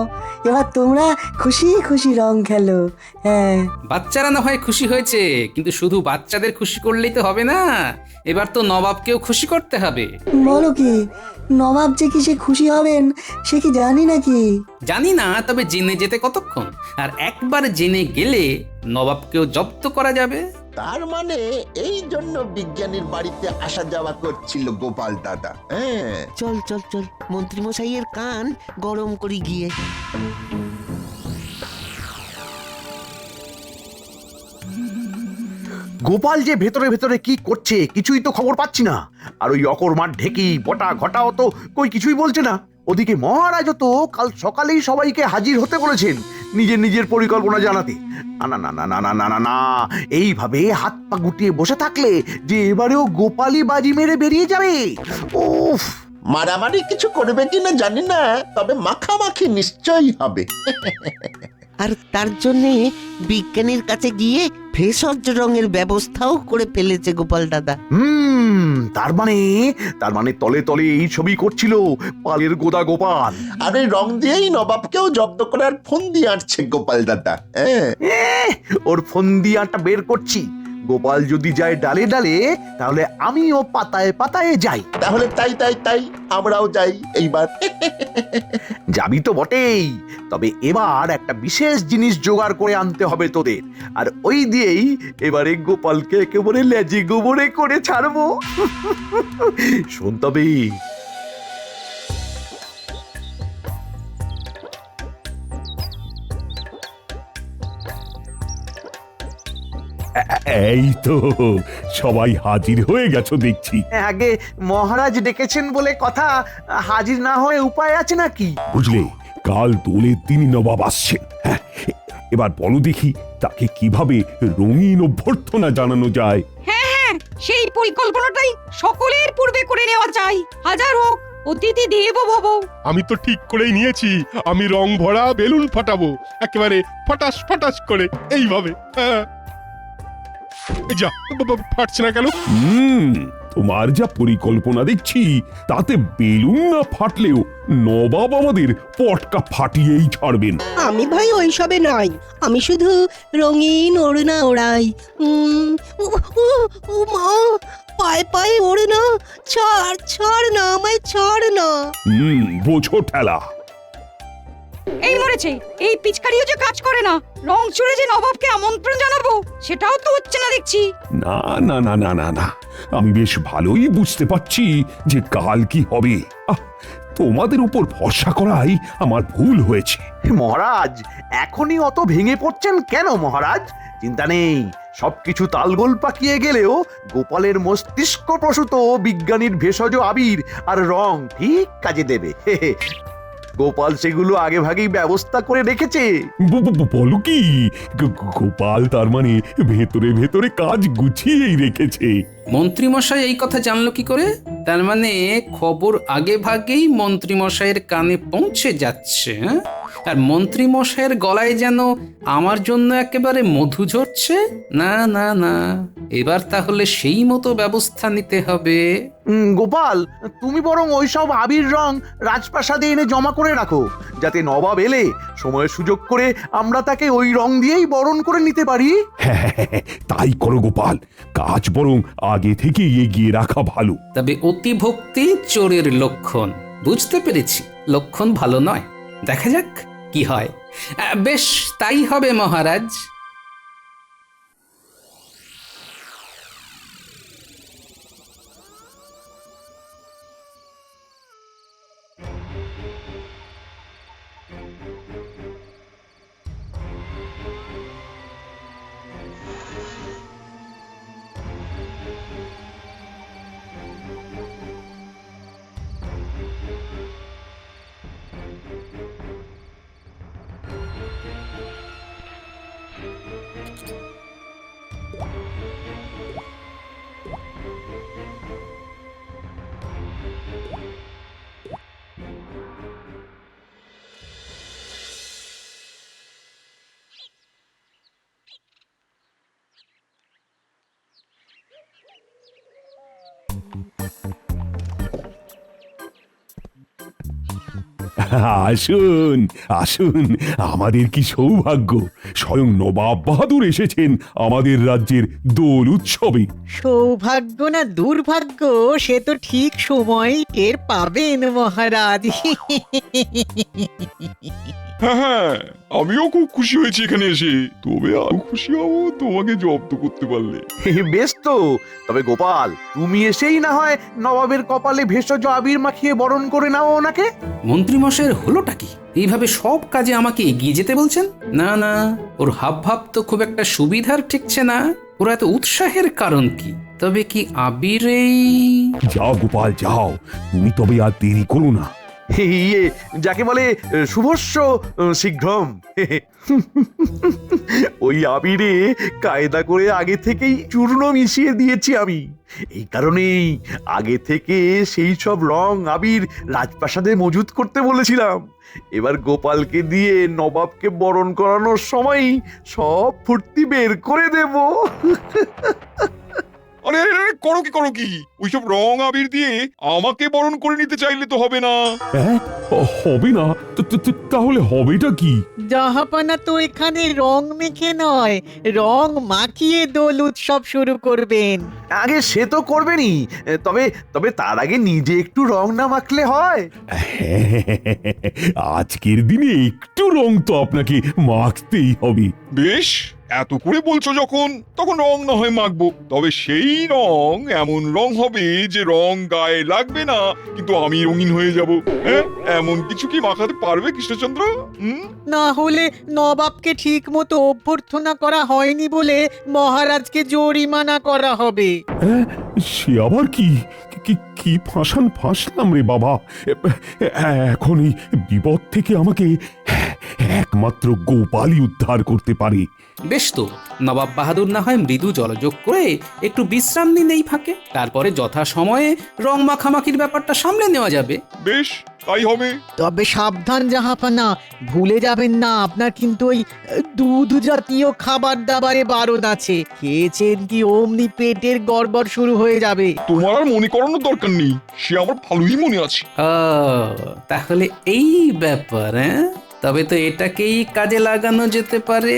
এবার তোমরা খুশি খুশি রং খেলো। হ্যাঁ, বাচ্চারা না হয় খুশি হয়েছে, কিন্তু শুধু বাচ্চাদের খুশি করলেই তো হবে না, এবার তো নবাবকেও খুশি করতে হবে। বলো কি, নবাব যে কি সে খুশি হবেন সে কি জানি নাকি? জানি না, তবে জেনে যেতে কতক্ষণ, আর একবার জেনে গেলে নবাবকেও জব্দ করা যাবে। তার মানে এই জন্য বিজ্ঞানীর বাড়িতে আসা যাওয়া করছিল গোপাল দাদা। হ্যাঁ, চল চল চল, মন্ত্রী মশাইয়ের কান গরম করে গিয়ে। গোপাল যে ভেতরে ভেতরে কি করছে কিছুই তো খবর পাচ্ছি না। আর ওই অকর্মার ঢেকি বটা ঘটাও তো কই কিছুই বলছে না। ওদিকে মহারাজও তো কাল সকালেই সবাইকে হাজির হতে বলেছেন নিজের নিজের পরিকল্পনা জানাতে। না না না না না না না না, এইভাবে হাত পা গুটিয়ে বসে থাকলে যে এবারেও গোপালই বাজি মেরে বেরিয়ে যাবে। উফ, মারামারি কিছু করবে কিনা জানি না, তবে মাখামাখি নিশ্চয়ই হবে। আর তার জন্যে বিজ্ঞানীর কাছে গিয়ে ভেষজ রঙের ব্যবস্থাও করে ফেলেছে গোপাল দাদা। তার মানে তলে তলে এই ছবি করছিল পালের গোদা গোপাল। আর এই রং দিয়েই নবাবকেও জব্দ করার ফোন দিয়ে আঁটছে গোপাল দাদা। ওর ফোন দিয়ে আটা বের করছি। গোপাল যদি যায় ডালে ডালে, তাহলে আমিও পাতায় পাতায় যাই। তাহলে তাই তাই তাই আমরাও যাই এইবার। যাবি তো বটেই, তবে এবার একটা বিশেষ জিনিস জোগাড় করে আনতে হবে তোদের, আর ওই দিয়েই এবারে গোপালকে একেবারে লেজি গোবরে করে ছাড়বো। শোন তবে, এই তো সবাই হাজির হয়ে গেছো দেখছি। আগে মহারাজ ডেকেছেন বলে কথা, হাজির না হয়ে উপায় আছে নাকি? বুঝলে, কাল দোলের দিনই নবাব আসছেন। হ্যাঁ, এবার বলো দেখি তাকে কিভাবে রঙিন অভ্যর্থনা জানানো যায়। হ্যাঁ, সেই পরিকল্পনাটাই সকলের পূর্বে করে নেওয়া চাই। হাজার হোক অতিথি দেবো ভব। আমি তো ঠিক করেই নিয়েছি, আমি রং ভরা বেলুন ফাটাবো একেবারে ফটাস ফটাস করে এইভাবে। হ্যাঁ, যা ফাটছে না কেন? তোমার যা পরিকল্পনা দেখছি, তাতে বেলুন না ফাটলেও নবাব আমাদের পটকা ফাটিয়েই ছাড়বেন। আমি ভাই ওইসবে নাই, আমি শুধু রঙিন ওড়না ওড়াই। মা, পায়ে পায়ে ওড়না, ছাড় ছাড় না, আমায় ছাড় না। বোঝো ঠেলা। এই মরেছে, এই পিচকারিও যে কাজ করে না। রং চুড়ে যে নবাবকে আমন্ত্রণ জানাবো, সেটাও তো হচ্ছে না দেখছি। না না না না না না, আমি বেশ ভালোই বুঝতে পারছি যে কাল কি হবে। তোমাদের উপর ভরসা করাই আমার ভুল হয়েছে। মহারাজ, এখনই অত ভেঙে পড়ছেন কেন মহারাজ? চিন্তা নেই, সবকিছু তালগোল পাকিয়ে গেলেও গোপালের মস্তিষ্ক প্রসূত বিজ্ঞানীর ভেষজ আবির আর রং ঠিক কাজে দেবে। গোপাল সেগুলো আগে ভাগেই ব্যবস্থা করে রেখেছে। বলো কি, গোপাল তার মানে ভেতরে ভেতরে কাজ গুছিয়েই রেখেছে? মন্ত্রীমশাই এই কথা জানলো কি করে? তার মানে খবর আগে ভাগেই মন্ত্রীমশাইয়ের কানে পৌঁছে যাচ্ছে। আর মন্ত্রীমশাইয়ের গলায় যেন আমার জন্য একেবারে মধু ঝরছে। না না না, এবার তাহলে সেই মতো ব্যবস্থা নিতে হবে। গোপাল, তুমি বরং ওইসব আবির রং রাজপ্রাসাদে এনে জমা করে রাখো, যাতে নবাব এলে সময় সুযোগ করে আমরা তাকে ওই রং দিয়েই বরণ করে নিতে পারি। হ্যাঁ, তাই করো গোপাল, কাজ বরং আগে থেকে এগিয়ে রাখা ভালো। তবে অতি ভক্তি চোরের লক্ষণ, বুঝতে পেরেছি লক্ষণ ভালো নয়। দেখা যাক কি হয়। বেশ, তাই হবে মহারাজ। আসুন আসুন, আমাদের কি সৌভাগ্য, স্বয়ং নবাব বাহাদুর এসেছেন আমাদের রাজ্যের দোল উৎসবে। সৌভাগ্য না দুর্ভাগ্য সে তো ঠিক সময় টের পাবেন মহারাজ। হ্যাঁ, আমিও খুব খুশি হয়েছি এখানে এসে, তবে আরো খুশি হবো তোমাকে জব্দ করতে পারলে। বেশ তো, তবে গোপাল, তুমি এসেই না হয় নবাবের কপালে ভেষজ আবির মাখিয়ে বরণ করে নাও ওনাকে। মন্ত্রীমশাইয়ের হলোটা কি? এইভাবে সব কাজে আমাকে এগিয়ে যেতে বলছেন? না না, ওর হাব ভাব তো খুব একটা সুবিধার ঠেকছে না। ওরা এত উৎসাহের কারণ কি? তবে কি আবিরেই? যাও গোপাল যাও, তুমি তবে আর দেরি করো না। ইয়ে যাকে বলে শুভস্য শীঘ্রম। ওই আবিরে কায়দা করে আগে থেকেই চূর্ণ মিশিয়ে দিয়েছি আমি। এই কারণেই আগে থেকে সেই সব রং আবির রাজপ্রাসাদে মজুত করতে বলেছিলাম। এবার গোপালকে দিয়ে নবাবকে বরণ করানোর সময় সব ফুর্তি বের করে দেব। আরে আরে, আরে, করো কি ওইসব রং আবির দিয়ে আমাকে বরণ করে নিতে চাইলে তো হবে না। হ্যাঁ, হবে না তাহলে হবেটা কি? জাহাপানা তো এখানে রং মেখে নয়, রং মাখিয়ে দোল উৎসব শুরু করবেন। আগে সে তো করবেনই, তবে তবে তার আগে নিজে একটু রং না মাখলে হয়? আজকের দিনে একটু রং তো আপনাকে মাখতেই হবে। বেশ, এত করে বলছো যখন, তখন রং না হয় মাখবো। তবে সেই রং এমন রং হবে যে রং গায়ে লাগবে না, কিন্তু আমি রঙিন হয়ে যাব। হ্যাঁ, এমন কিছু কি মাখাতে পারবে কৃষ্ণচন্দ্র? না হলে নবাবকে ঠিক মতো অভ্যর্থনা করা হয়নি বলে মহারাজকে জরিমানা করা হবে। হ্যাঁ, সে আবার কি কি ফাঁসলাম রে বাবা। এখন এই বিপদ থেকে আমাকে একমাত্র গোপালই উদ্ধার করতে পারে। বেশ তো, নবাব বাহাদুর না হয় মৃদু জলযোগ করে একটু বিশ্রাম নিন এই ফাঁকে, তারপরে যথা সময়ে রং মাখামাখির ব্যাপারটা সামলে নেওয়া যাবে। বেশ, তাই হবে। তবে সাবধান জাহাপানা, ভুলে যাবেন না আপনার কিন্তু ওই দুধ জাতীয় খাবার দাবারে বারণ আছে। খেয়েছেন কি অমনি পেটের গড়বড় শুরু হয়ে যাবে। তোমার আর মনে করানোর দরকার নেই, সে আমার ভালোই মনে আছে। তাহলে এই ব্যাপার, তবে তো এটাকেই কাজে লাগানো যেতে পারে।